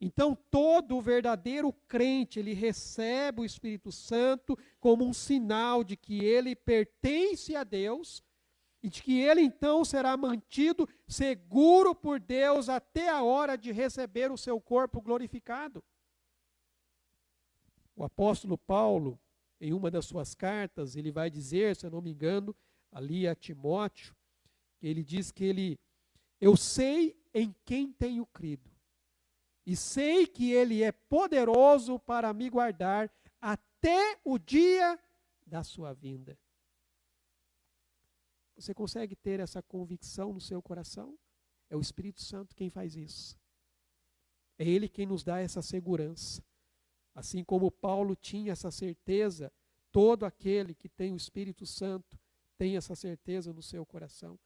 Então, todo o verdadeiro crente, ele recebe o Espírito Santo como um sinal de que ele pertence a Deus e de que ele, então, será mantido seguro por Deus até a hora de receber o seu corpo glorificado. O apóstolo Paulo, em uma das suas cartas, ele vai dizer, se eu não me engano, ali a Timóteo, ele diz que eu sei em quem tenho crido, e sei que ele é poderoso para me guardar até o dia da sua vinda. Você consegue ter essa convicção no seu coração? É o Espírito Santo quem faz isso. É Ele quem nos dá essa segurança. Assim como Paulo tinha essa certeza, todo aquele que tem o Espírito Santo tem essa certeza no seu coração.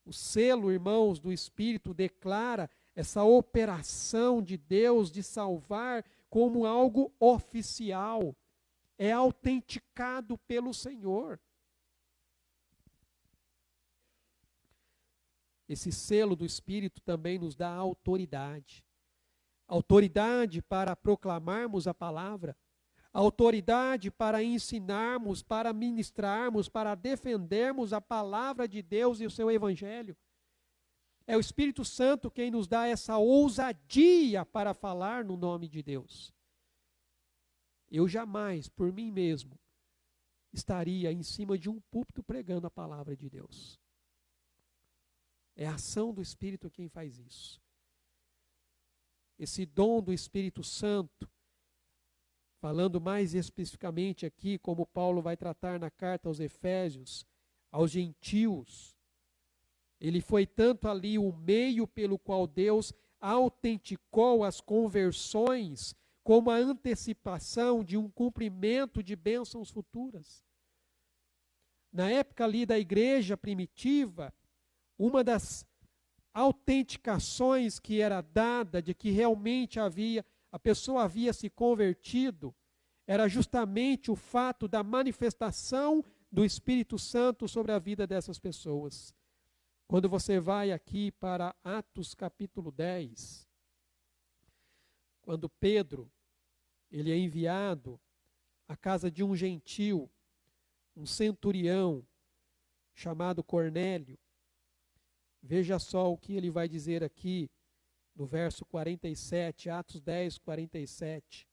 O selo, irmãos, do Espírito declara essa operação de Deus de salvar como algo oficial. É autenticado pelo Senhor. Esse selo do Espírito também nos dá autoridade. Autoridade para proclamarmos a palavra. Autoridade para ensinarmos, para ministrarmos, para defendermos a palavra de Deus e o seu evangelho. É o Espírito Santo quem nos dá essa ousadia para falar no nome de Deus. Eu jamais, por mim mesmo, estaria em cima de um púlpito pregando a palavra de Deus. É a ação do Espírito quem faz isso. Esse dom do Espírito Santo, falando mais especificamente aqui, como Paulo vai tratar na carta aos Efésios, aos gentios, ele foi tanto ali o meio pelo qual Deus autenticou as conversões, como a antecipação de um cumprimento de bênçãos futuras. Na época ali da igreja primitiva, uma das autenticações que era dada de que realmente a pessoa havia se convertido, era justamente o fato da manifestação do Espírito Santo sobre a vida dessas pessoas. Quando você vai aqui para Atos capítulo 10, quando Pedro, ele é enviado à casa de um gentil, um centurião, chamado Cornélio, veja só o que ele vai dizer aqui, no verso 47, Atos 10, 47.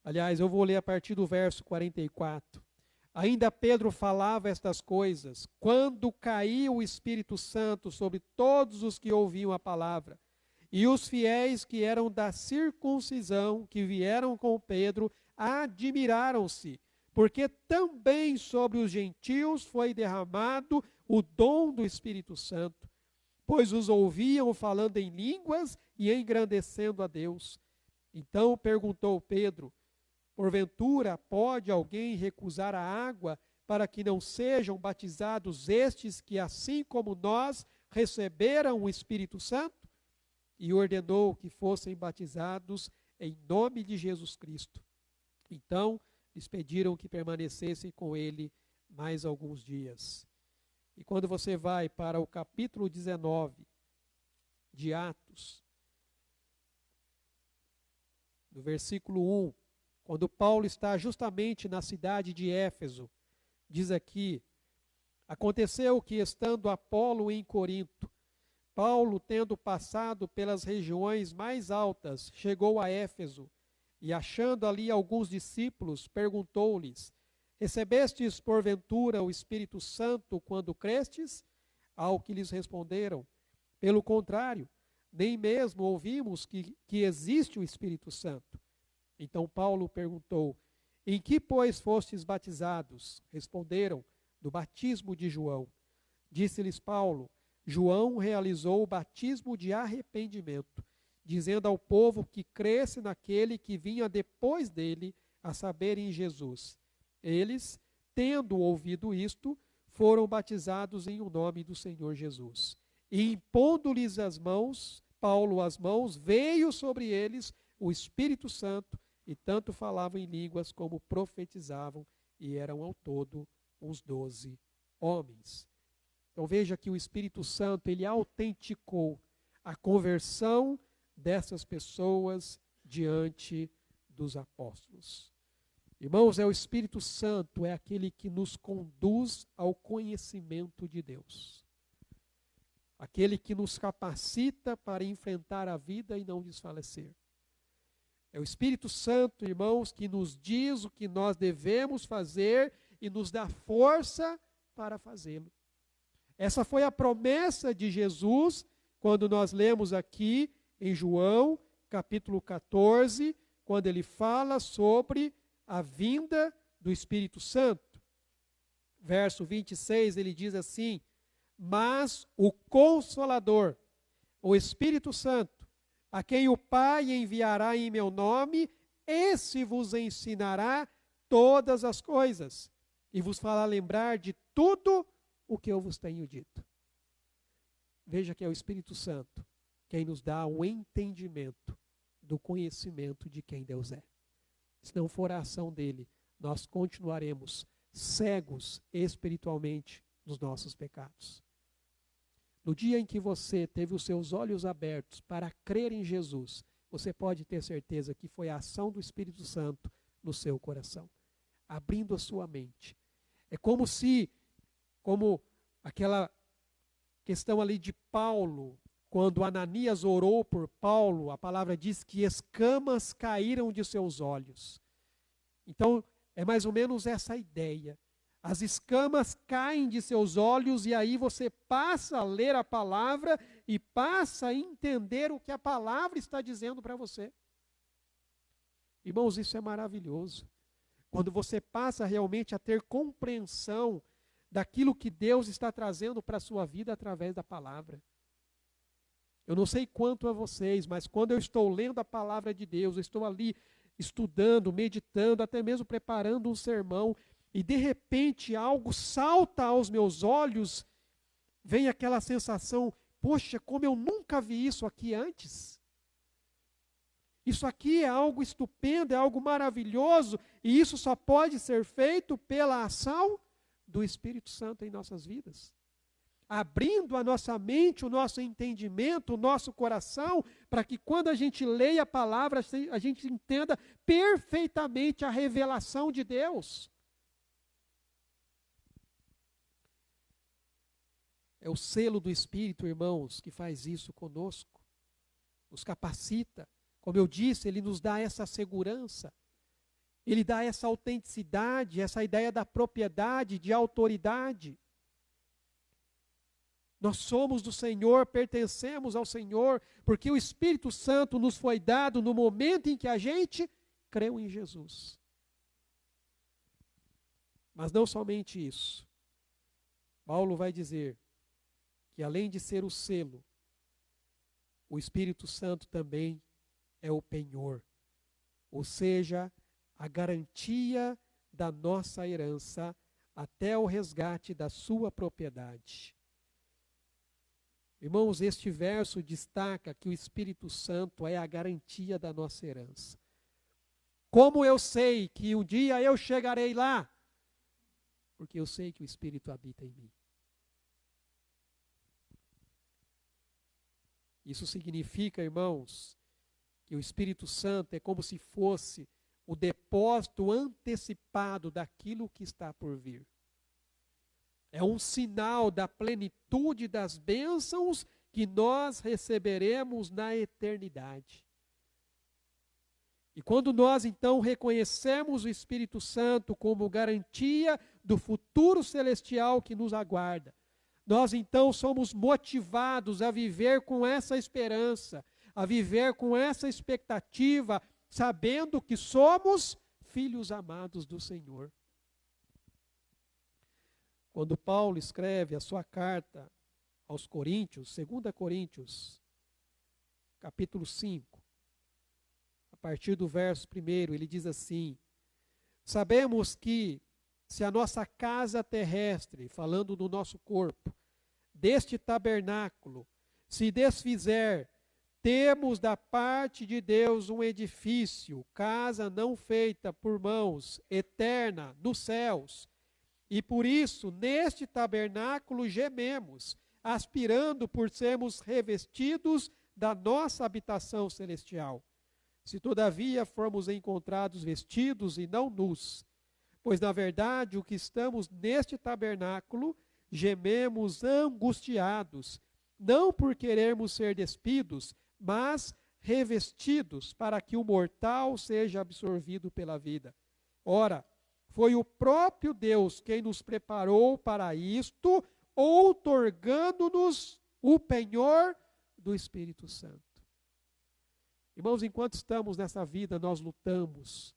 Aliás, eu vou ler a partir do verso 44. Ainda Pedro falava estas coisas, quando caiu o Espírito Santo sobre todos os que ouviam a palavra. E os fiéis que eram da circuncisão, que vieram com Pedro, admiraram-se, porque também sobre os gentios foi derramado o dom do Espírito Santo, pois os ouviam falando em línguas e engrandecendo a Deus. Então perguntou Pedro, porventura pode alguém recusar a água para que não sejam batizados estes que, assim como nós, receberam o Espírito Santo? E ordenou que fossem batizados em nome de Jesus Cristo. Então lhes pediram que permanecessem com ele mais alguns dias. E quando você vai para o capítulo 19 de Atos, no versículo 1, quando Paulo está justamente na cidade de Éfeso, diz aqui, aconteceu que, estando Apolo em Corinto, Paulo, tendo passado pelas regiões mais altas, chegou a Éfeso, e achando ali alguns discípulos, perguntou-lhes, recebestes porventura o Espírito Santo quando crestes? Ao que lhes responderam, pelo contrário, nem mesmo ouvimos que existe o Espírito Santo. Então Paulo perguntou, em que, pois, fostes batizados? Responderam, do batismo de João. Disse-lhes Paulo, João realizou o batismo de arrependimento, dizendo ao povo que cresce naquele que vinha depois dele, a saber, em Jesus. Eles, tendo ouvido isto, foram batizados em o nome do Senhor Jesus. E impondo-lhes as mãos, Paulo as mãos, veio sobre eles o Espírito Santo, e tanto falavam em línguas como profetizavam, e eram ao todo uns 12 homens. Então veja que o Espírito Santo, ele autenticou a conversão dessas pessoas diante dos apóstolos. Irmãos, é o Espírito Santo, é aquele que nos conduz ao conhecimento de Deus. Aquele que nos capacita para enfrentar a vida e não desfalecer. É o Espírito Santo, irmãos, que nos diz o que nós devemos fazer e nos dá força para fazê-lo. Essa foi a promessa de Jesus, quando nós lemos aqui em João, capítulo 14, quando ele fala sobre a vinda do Espírito Santo. Verso 26, ele diz assim, mas o Consolador, o Espírito Santo, a quem o Pai enviará em meu nome, esse vos ensinará todas as coisas, e vos fará lembrar de tudo o que eu vos tenho dito. Veja que é o Espírito Santo quem nos dá o entendimento do conhecimento de quem Deus é. Se não for a ação dele, nós continuaremos cegos espiritualmente nos nossos pecados. No dia em que você teve os seus olhos abertos para crer em Jesus, você pode ter certeza que foi a ação do Espírito Santo no seu coração, abrindo a sua mente. É como aquela questão ali de Paulo, quando Ananias orou por Paulo, a palavra diz que escamas caíram de seus olhos. Então, é mais ou menos essa a ideia. As escamas caem de seus olhos e aí você passa a ler a palavra e passa a entender o que a palavra está dizendo para você. Irmãos, isso é maravilhoso. Quando você passa realmente a ter compreensão daquilo que Deus está trazendo para a sua vida através da palavra. Eu não sei quanto a vocês, mas quando eu estou lendo a palavra de Deus, eu estou ali estudando, meditando, até mesmo preparando um sermão, e de repente algo salta aos meus olhos, vem aquela sensação, poxa, como eu nunca vi isso aqui antes. Isso aqui é algo estupendo, é algo maravilhoso, e isso só pode ser feito pela ação do Espírito Santo em nossas vidas. Abrindo a nossa mente, o nosso entendimento, o nosso coração, para que quando a gente leia a palavra, a gente entenda perfeitamente a revelação de Deus. É o selo do Espírito, irmãos, que faz isso conosco. Nos capacita. Como eu disse, ele nos dá essa segurança. Ele dá essa autenticidade, essa ideia da propriedade, de autoridade. Nós somos do Senhor, pertencemos ao Senhor, porque o Espírito Santo nos foi dado no momento em que a gente creu em Jesus. Mas não somente isso. Paulo vai dizer que além de ser o selo, o Espírito Santo também é o penhor, ou seja, a garantia da nossa herança até o resgate da sua propriedade. Irmãos, este verso destaca que o Espírito Santo é a garantia da nossa herança. Como eu sei que um dia eu chegarei lá? Porque eu sei que o Espírito habita em mim. Isso significa, irmãos, que o Espírito Santo é como se fosse o depósito antecipado daquilo que está por vir. É um sinal da plenitude das bênçãos que nós receberemos na eternidade. E quando nós então reconhecemos o Espírito Santo como garantia do futuro celestial que nos aguarda, nós então somos motivados a viver com essa esperança, a viver com essa expectativa, sabendo que somos filhos amados do Senhor. Quando Paulo escreve a sua carta aos Coríntios, 2 Coríntios, capítulo 5, a partir do verso 1, ele diz assim: sabemos que se a nossa casa terrestre, falando do nosso corpo, deste tabernáculo, se desfizer, temos da parte de Deus um edifício, casa não feita por mãos, eterna, nos céus. E por isso, neste tabernáculo gememos, aspirando por sermos revestidos da nossa habitação celestial. Se todavia formos encontrados vestidos e não nus, pois na verdade o que estamos neste tabernáculo, gememos angustiados, não por querermos ser despidos, mas revestidos para que o mortal seja absorvido pela vida. Ora, foi o próprio Deus quem nos preparou para isto, outorgando-nos o penhor do Espírito Santo. Irmãos, enquanto estamos nessa vida, nós lutamos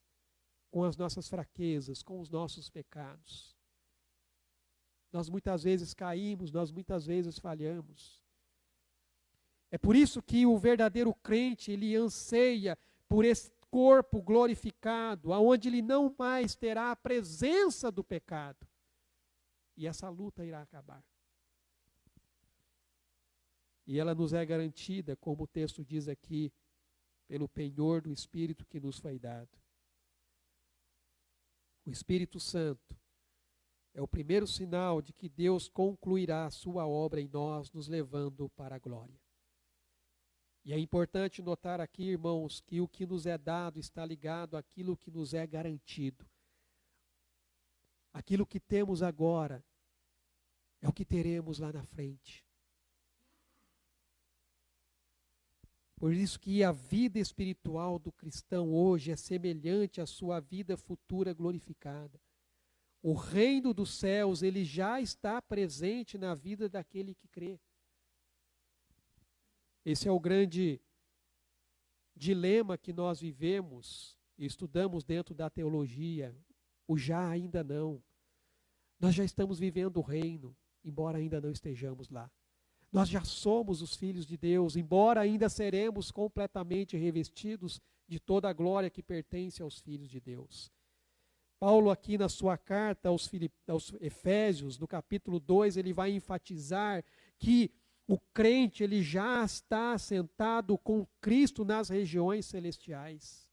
com as nossas fraquezas, com os nossos pecados. Nós muitas vezes caímos, nós muitas vezes falhamos. É por isso que o verdadeiro crente, ele anseia por esse corpo glorificado, aonde ele não mais terá a presença do pecado. E essa luta irá acabar. E ela nos é garantida, como o texto diz aqui, pelo penhor do Espírito que nos foi dado. O Espírito Santo é o primeiro sinal de que Deus concluirá a sua obra em nós, nos levando para a glória. E é importante notar aqui, irmãos, que o que nos é dado está ligado àquilo que nos é garantido. Aquilo que temos agora é o que teremos lá na frente. Por isso que a vida espiritual do cristão hoje é semelhante à sua vida futura glorificada. O reino dos céus, ele já está presente na vida daquele que crê. Esse é o grande dilema que nós vivemos e estudamos dentro da teologia. O já ainda não. Nós já estamos vivendo o reino, embora ainda não estejamos lá. Nós já somos os filhos de Deus, embora ainda seremos completamente revestidos de toda a glória que pertence aos filhos de Deus. Paulo aqui na sua carta aos Efésios, no capítulo 2, ele vai enfatizar que o crente ele já está assentado com Cristo nas regiões celestiais.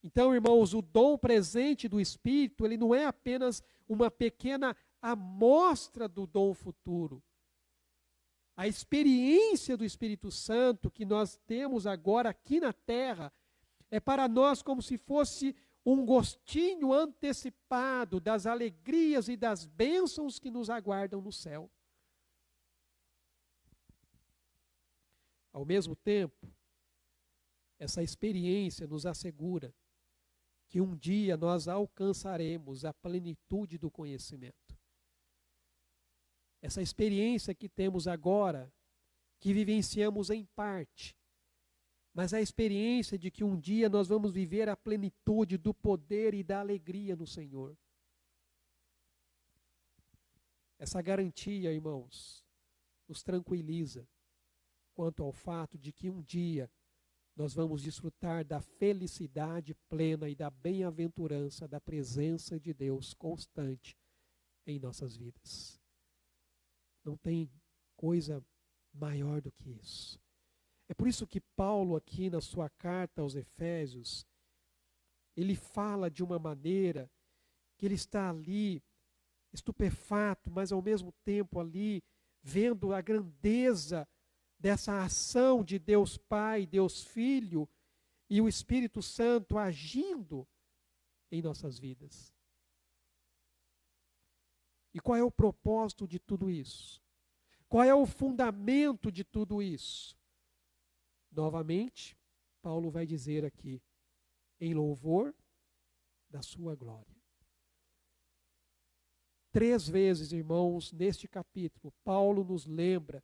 Então, irmãos, o dom presente do Espírito, ele não é apenas uma pequena amostra do dom futuro. A experiência do Espírito Santo que nós temos agora aqui na terra é para nós como se fosse um gostinho antecipado das alegrias e das bênçãos que nos aguardam no céu. Ao mesmo tempo, essa experiência nos assegura que um dia nós alcançaremos a plenitude do conhecimento. Essa experiência que temos agora, que vivenciamos em parte, mas a experiência de que um dia nós vamos viver a plenitude do poder e da alegria no Senhor. Essa garantia, irmãos, nos tranquiliza quanto ao fato de que um dia nós vamos desfrutar da felicidade plena e da bem-aventurança da presença de Deus constante em nossas vidas. Não tem coisa maior do que isso. É por isso que Paulo aqui na sua carta aos Efésios, ele fala de uma maneira que ele está ali estupefato, mas ao mesmo tempo ali vendo a grandeza dessa ação de Deus Pai, Deus Filho e o Espírito Santo agindo em nossas vidas. E qual é o propósito de tudo isso? Qual é o fundamento de tudo isso? Novamente, Paulo vai dizer aqui, em louvor da sua glória. 3 vezes, irmãos, neste capítulo, Paulo nos lembra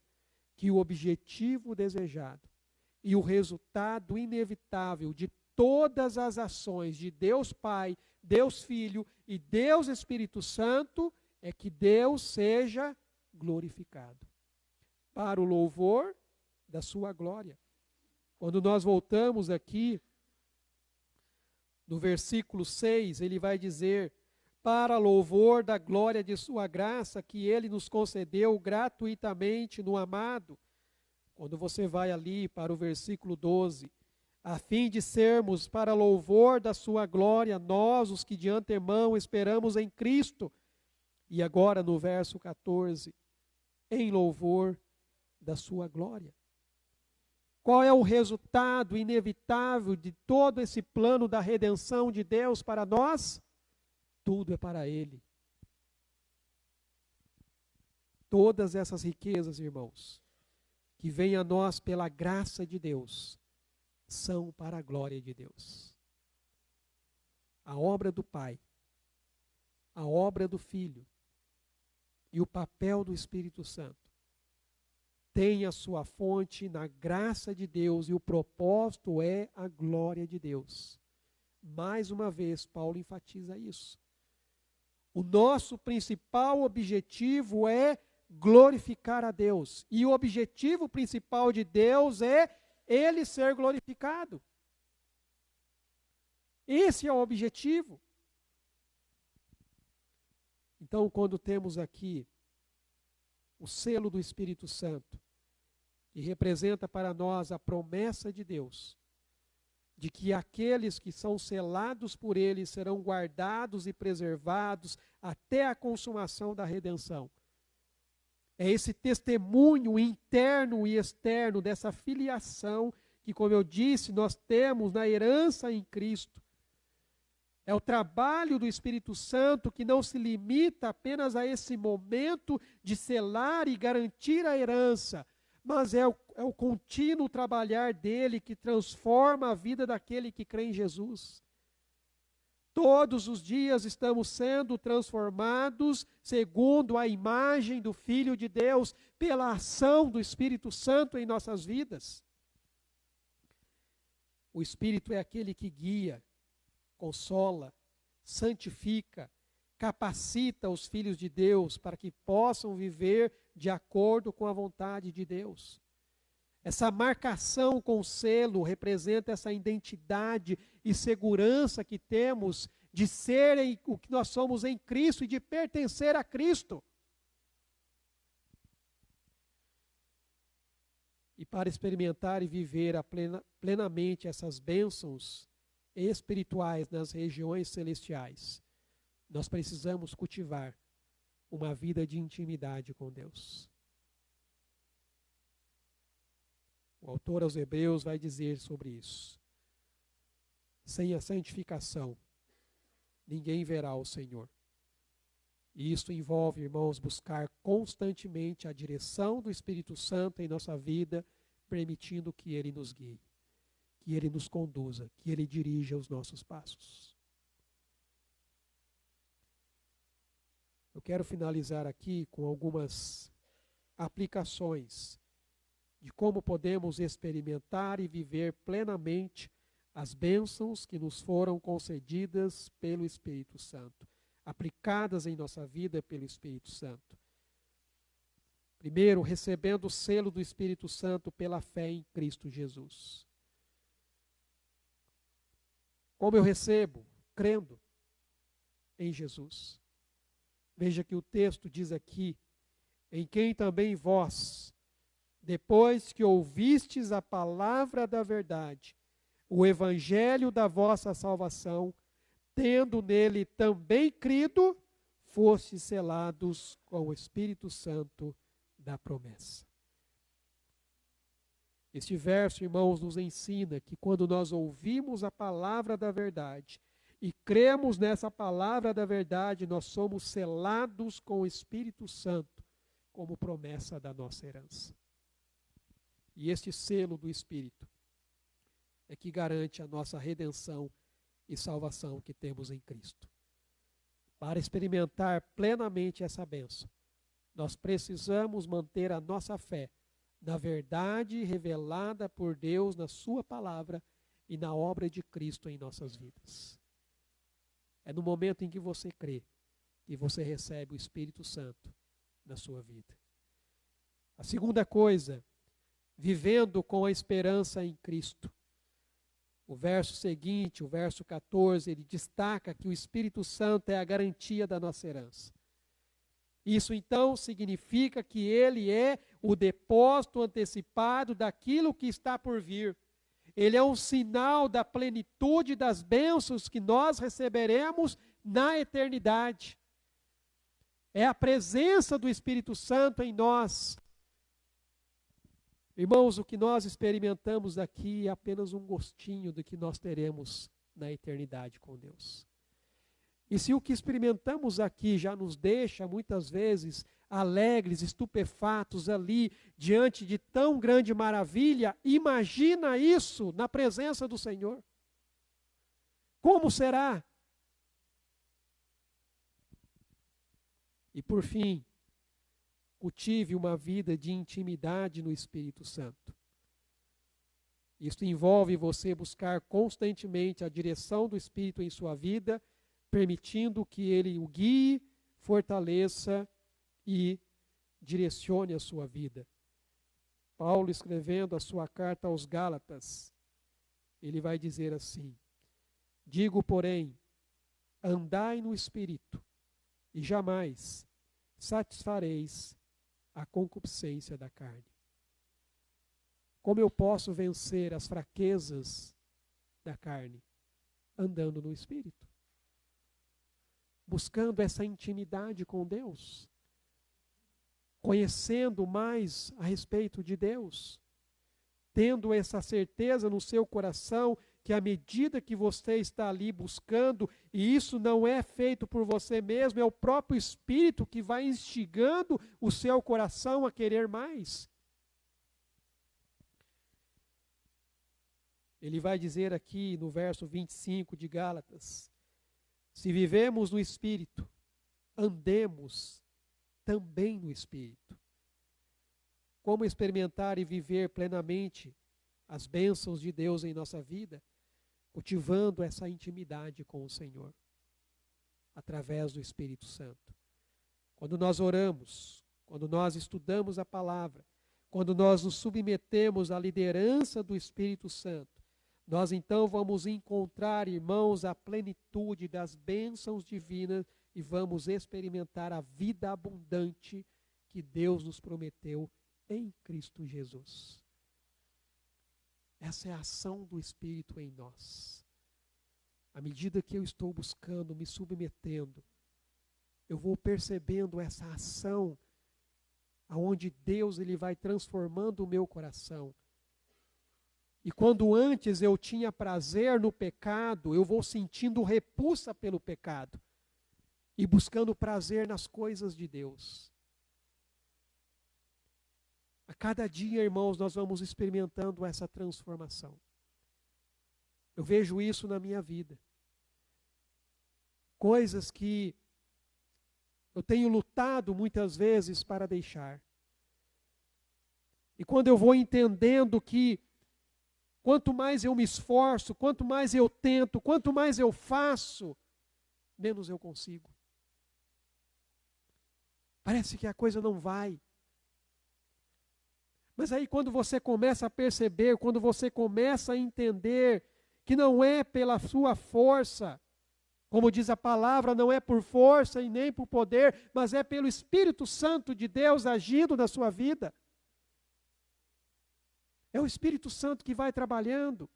que o objetivo desejado e o resultado inevitável de todas as ações de Deus Pai, Deus Filho e Deus Espírito Santo é que Deus seja glorificado, para o louvor da sua glória. Quando nós voltamos aqui, no versículo 6, ele vai dizer, para louvor da glória de sua graça, que ele nos concedeu gratuitamente no amado. Quando você vai ali para o versículo 12, a fim de sermos para louvor da sua glória, nós os que de antemão esperamos em Cristo. E agora no verso 14, em louvor da sua glória. Qual é o resultado inevitável de todo esse plano da redenção de Deus para nós? Tudo é para Ele. Todas essas riquezas, irmãos, que vêm a nós pela graça de Deus, são para a glória de Deus. A obra do Pai, a obra do Filho e o papel do Espírito Santo tem a sua fonte na graça de Deus e o propósito é a glória de Deus. Mais uma vez, Paulo enfatiza isso. O nosso principal objetivo é glorificar a Deus. E o objetivo principal de Deus é Ele ser glorificado. Esse é o objetivo. Então, quando temos aqui o selo do Espírito Santo, que representa para nós a promessa de Deus, de que aqueles que são selados por Ele serão guardados e preservados até a consumação da redenção. É esse testemunho interno e externo dessa filiação que, como eu disse, nós temos na herança em Cristo. É o trabalho do Espírito Santo que não se limita apenas a esse momento de selar e garantir a herança, mas é o contínuo trabalhar dele que transforma a vida daquele que crê em Jesus. Todos os dias estamos sendo transformados segundo a imagem do Filho de Deus, pela ação do Espírito Santo em nossas vidas. O Espírito é aquele que guia, consola, santifica, capacita os filhos de Deus para que possam viver de acordo com a vontade de Deus. Essa marcação com selo representa essa identidade e segurança que temos de serem o que nós somos em Cristo e de pertencer a Cristo. E para experimentar e viver plenamente essas bênçãos espirituais nas regiões celestiais, nós precisamos cultivar uma vida de intimidade com Deus. O autor aos Hebreus vai dizer sobre isso. Sem a santificação, ninguém verá o Senhor. E isso envolve, irmãos, buscar constantemente a direção do Espírito Santo em nossa vida, permitindo que Ele nos guie, que Ele nos conduza, que Ele dirija os nossos passos. Eu quero finalizar aqui com algumas aplicações de como podemos experimentar e viver plenamente as bênçãos que nos foram concedidas pelo Espírito Santo, aplicadas em nossa vida pelo Espírito Santo. Primeiro, recebendo o selo do Espírito Santo pela fé em Cristo Jesus. Como eu recebo? Crendo em Jesus. Veja que o texto diz aqui, em quem também vós, depois que ouvistes a palavra da verdade, o evangelho da vossa salvação, tendo nele também crido, fostes selados com o Espírito Santo da promessa. Este verso, irmãos, nos ensina que quando nós ouvimos a palavra da verdade e cremos nessa palavra da verdade, nós somos selados com o Espírito Santo como promessa da nossa herança. E este selo do Espírito é que garante a nossa redenção e salvação que temos em Cristo. Para experimentar plenamente essa bênção, nós precisamos manter a nossa fé na verdade revelada por Deus na sua palavra e na obra de Cristo em nossas vidas. É no momento em que você crê que você recebe o Espírito Santo na sua vida. A segunda coisa, vivendo com a esperança em Cristo. O verso seguinte, o verso 14, ele destaca que o Espírito Santo é a garantia da nossa herança. Isso então significa que ele é o depósito antecipado daquilo que está por vir. Ele é um sinal da plenitude das bênçãos que nós receberemos na eternidade. É a presença do Espírito Santo em nós. Irmãos, o que nós experimentamos aqui é apenas um gostinho do que nós teremos na eternidade com Deus. E se o que experimentamos aqui já nos deixa, muitas vezes, alegres, estupefatos ali, diante de tão grande maravilha, imagina isso na presença do Senhor. Como será? E por fim, cultive uma vida de intimidade no Espírito Santo. Isso envolve você buscar constantemente a direção do Espírito em sua vida, permitindo que ele o guie, fortaleça e direcione a sua vida. Paulo, escrevendo a sua carta aos Gálatas, ele vai dizer assim: digo, porém, andai no Espírito, e jamais satisfareis a concupiscência da carne. Como eu posso vencer as fraquezas da carne? Andando no Espírito. Buscando essa intimidade com Deus. Conhecendo mais a respeito de Deus. Tendo essa certeza no seu coração que à medida que você está ali buscando, e isso não é feito por você mesmo, é o próprio Espírito que vai instigando o seu coração a querer mais. Ele vai dizer aqui no verso 25 de Gálatas: se vivemos no Espírito, andemos também no Espírito. Como experimentar e viver plenamente as bênçãos de Deus em nossa vida? Cultivando essa intimidade com o Senhor, através do Espírito Santo. Quando nós oramos, quando nós estudamos a palavra, quando nós nos submetemos à liderança do Espírito Santo, nós então vamos encontrar, irmãos, a plenitude das bênçãos divinas e vamos experimentar a vida abundante que Deus nos prometeu em Cristo Jesus. Essa é a ação do Espírito em nós. À medida que eu estou buscando, me submetendo, eu vou percebendo essa ação, aonde Deus ele vai transformando o meu coração. E quando antes eu tinha prazer no pecado, eu vou sentindo repulsa pelo pecado e buscando prazer nas coisas de Deus. A cada dia, irmãos, nós vamos experimentando essa transformação. Eu vejo isso na minha vida. Coisas que eu tenho lutado muitas vezes para deixar. E quando eu vou entendendo que quanto mais eu me esforço, quanto mais eu tento, quanto mais eu faço, menos eu consigo. Parece que a coisa não vai. Mas aí quando você começa a perceber, quando você começa a entender que não é pela sua força, como diz a palavra, não é por força e nem por poder, mas é pelo Espírito Santo de Deus agindo na sua vida. É o Espírito Santo que vai trabalhando.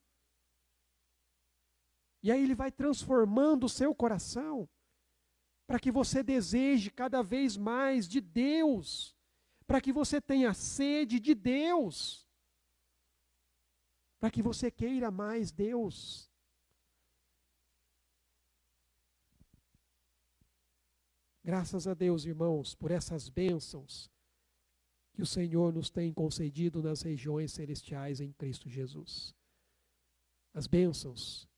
E aí ele vai transformando o seu coração, para que você deseje cada vez mais de Deus, para que você tenha sede de Deus, para que você queira mais Deus. Graças a Deus, irmãos, por essas bênçãos que o Senhor nos tem concedido nas regiões celestiais em Cristo Jesus. As bênçãos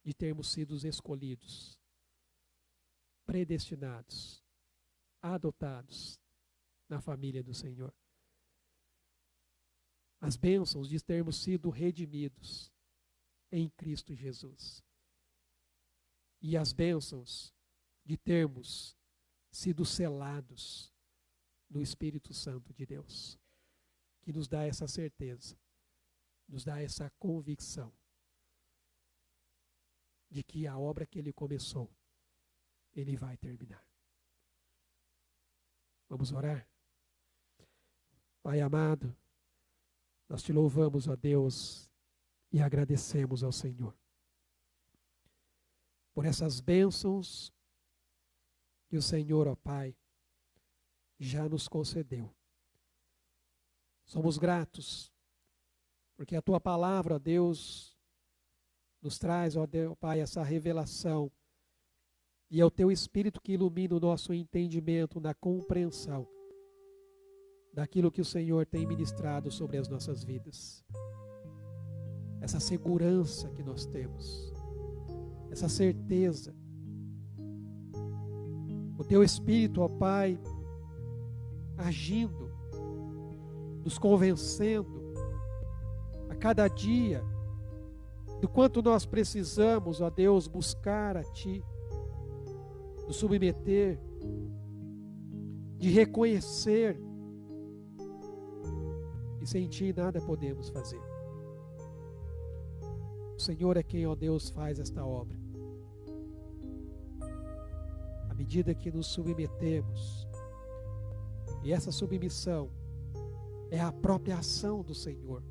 de termos sido escolhidos, predestinados, adotados na família do Senhor. As bênçãos de termos sido redimidos em Cristo Jesus. E as bênçãos de termos sido selados no Espírito Santo de Deus, que nos dá essa certeza, nos dá essa convicção de que a obra que Ele começou, Ele vai terminar. Vamos orar? Pai amado, nós te louvamos, ó Deus, e agradecemos ao Senhor por essas bênçãos que o Senhor, ó Pai, já nos concedeu. Somos gratos, porque a Tua palavra, ó Deus, nos traz, ó Deus, Pai, essa revelação, e é o Teu Espírito que ilumina o nosso entendimento na compreensão daquilo que o Senhor tem ministrado sobre as nossas vidas. Essa segurança que nós temos, essa certeza. O Teu Espírito, ó Pai, agindo, nos convencendo a cada dia do quanto nós precisamos, ó Deus, buscar a Ti, nos submeter, de reconhecer que sem Ti nada podemos fazer. O Senhor é quem, ó Deus, faz esta obra. À medida que nos submetemos, e essa submissão é a própria ação do Senhor.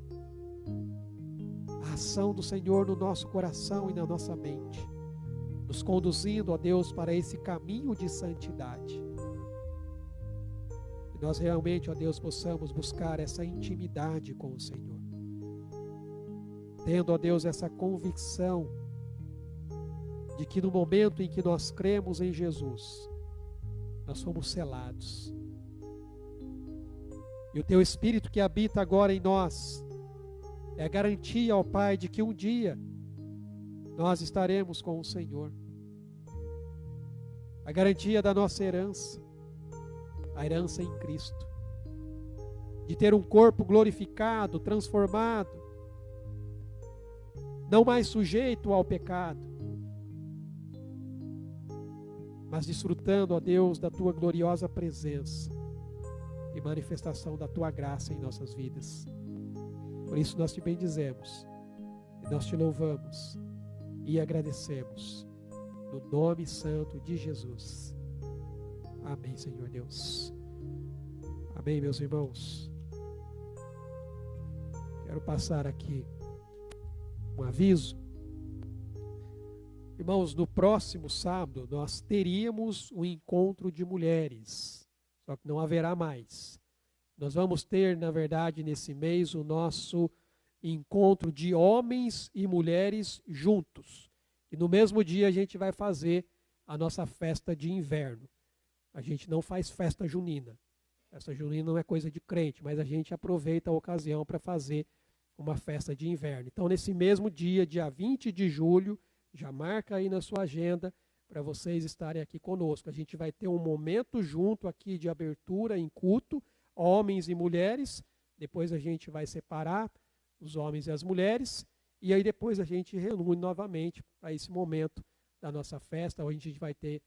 A ação do Senhor no nosso coração e na nossa mente, nos conduzindo, ó Deus, para esse caminho de santidade. Que nós realmente, ó Deus, possamos buscar essa intimidade com o Senhor. Tendo, ó Deus, essa convicção de que no momento em que nós cremos em Jesus, nós fomos selados. E o Teu Espírito que habita agora em nós é a garantia, ó Pai, de que um dia nós estaremos com o Senhor. A garantia da nossa herança, a herança em Cristo. De ter um corpo glorificado, transformado, não mais sujeito ao pecado. mas desfrutando, ó Deus, da Tua gloriosa presença e manifestação da Tua graça em nossas vidas. Por isso nós te bendizemos, e nós te louvamos e agradecemos, no nome santo de Jesus. Amém, Senhor Deus. Amém, meus irmãos. Quero passar aqui um aviso. Irmãos, no próximo sábado nós teríamos um encontro de mulheres, só que não haverá mais. Nós vamos ter, na verdade, nesse mês, o nosso encontro de homens e mulheres juntos. E no mesmo dia a gente vai fazer a nossa festa de inverno. A gente não faz festa junina. Festa junina não é coisa de crente, mas a gente aproveita a ocasião para fazer uma festa de inverno. Então, nesse mesmo dia, dia 20 de julho, já marca aí na sua agenda para vocês estarem aqui conosco. A gente vai ter um momento junto aqui de abertura em culto, homens e mulheres. Depois a gente vai separar os homens e as mulheres. E aí depois a gente reúne novamente para esse momento da nossa festa, onde a gente vai ter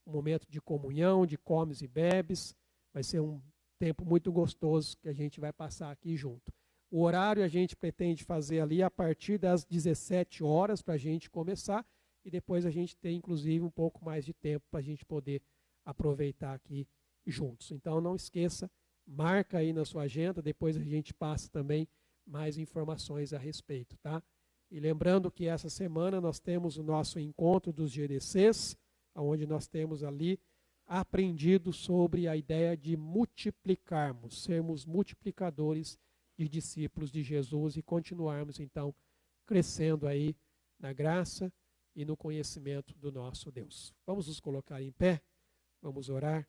um momento de comunhão, de comes e bebes. Vai ser um tempo muito gostoso que a gente vai passar aqui junto. O horário a gente pretende fazer ali a partir das 17 horas para a gente começar e depois a gente ter inclusive um pouco mais de tempo para a gente poder aproveitar aqui juntos. Então não esqueça, marca aí na sua agenda, depois a gente passa também mais informações a respeito, tá? E lembrando que essa semana nós temos o nosso encontro dos GDCs, onde nós temos ali aprendido sobre a ideia de multiplicarmos, sermos multiplicadores de discípulos de Jesus e continuarmos então crescendo aí na graça e no conhecimento do nosso Deus. Vamos nos colocar em pé, vamos orar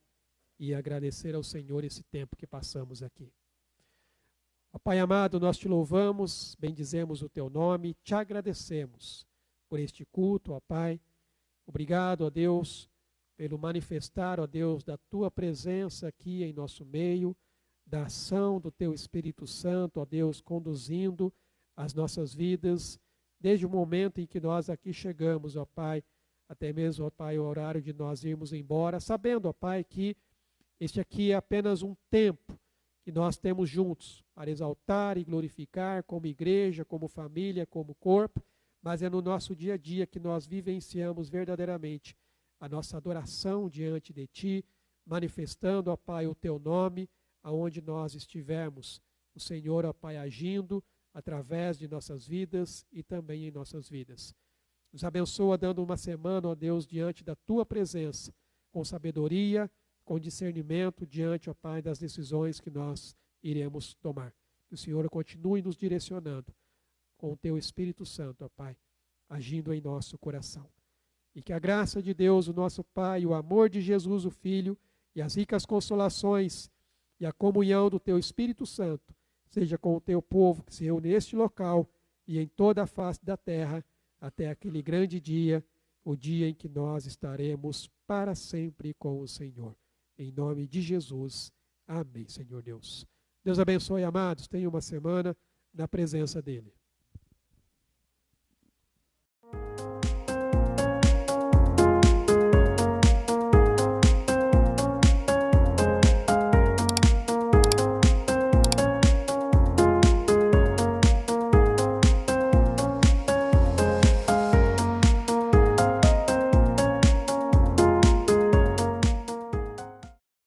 e agradecer ao Senhor esse tempo que passamos aqui. Ó Pai amado, nós te louvamos, bendizemos o teu nome, te agradecemos por este culto, ó Pai. Obrigado, ó Deus, pelo manifestar, ó Deus, da tua presença aqui em nosso meio, da ação do teu Espírito Santo, ó Deus, conduzindo as nossas vidas, desde o momento em que nós aqui chegamos, ó Pai, até mesmo, ó Pai, o horário de nós irmos embora, sabendo, ó Pai, que este aqui é apenas um tempo que nós temos juntos para exaltar e glorificar como igreja, como família, como corpo, mas é no nosso dia a dia que nós vivenciamos verdadeiramente a nossa adoração diante de Ti, manifestando, ó Pai, o Teu nome, aonde nós estivermos, o Senhor, ó Pai, agindo através de nossas vidas e também em nossas vidas. Nos abençoa dando uma semana, ó Deus, diante da Tua presença, com sabedoria, com discernimento, diante, ó Pai, das decisões que nós iremos tomar. Que o Senhor continue nos direcionando com o Teu Espírito Santo, ó Pai, agindo em nosso coração. E que a graça de Deus, o nosso Pai, o amor de Jesus, o Filho, e as ricas consolações e a comunhão do Teu Espírito Santo seja com o Teu povo que se reúne neste local e em toda a face da terra, até aquele grande dia, o dia em que nós estaremos para sempre com o Senhor. Em nome de Jesus. Amém, Senhor Deus. Deus abençoe, amados. Tenham uma semana na presença dEle.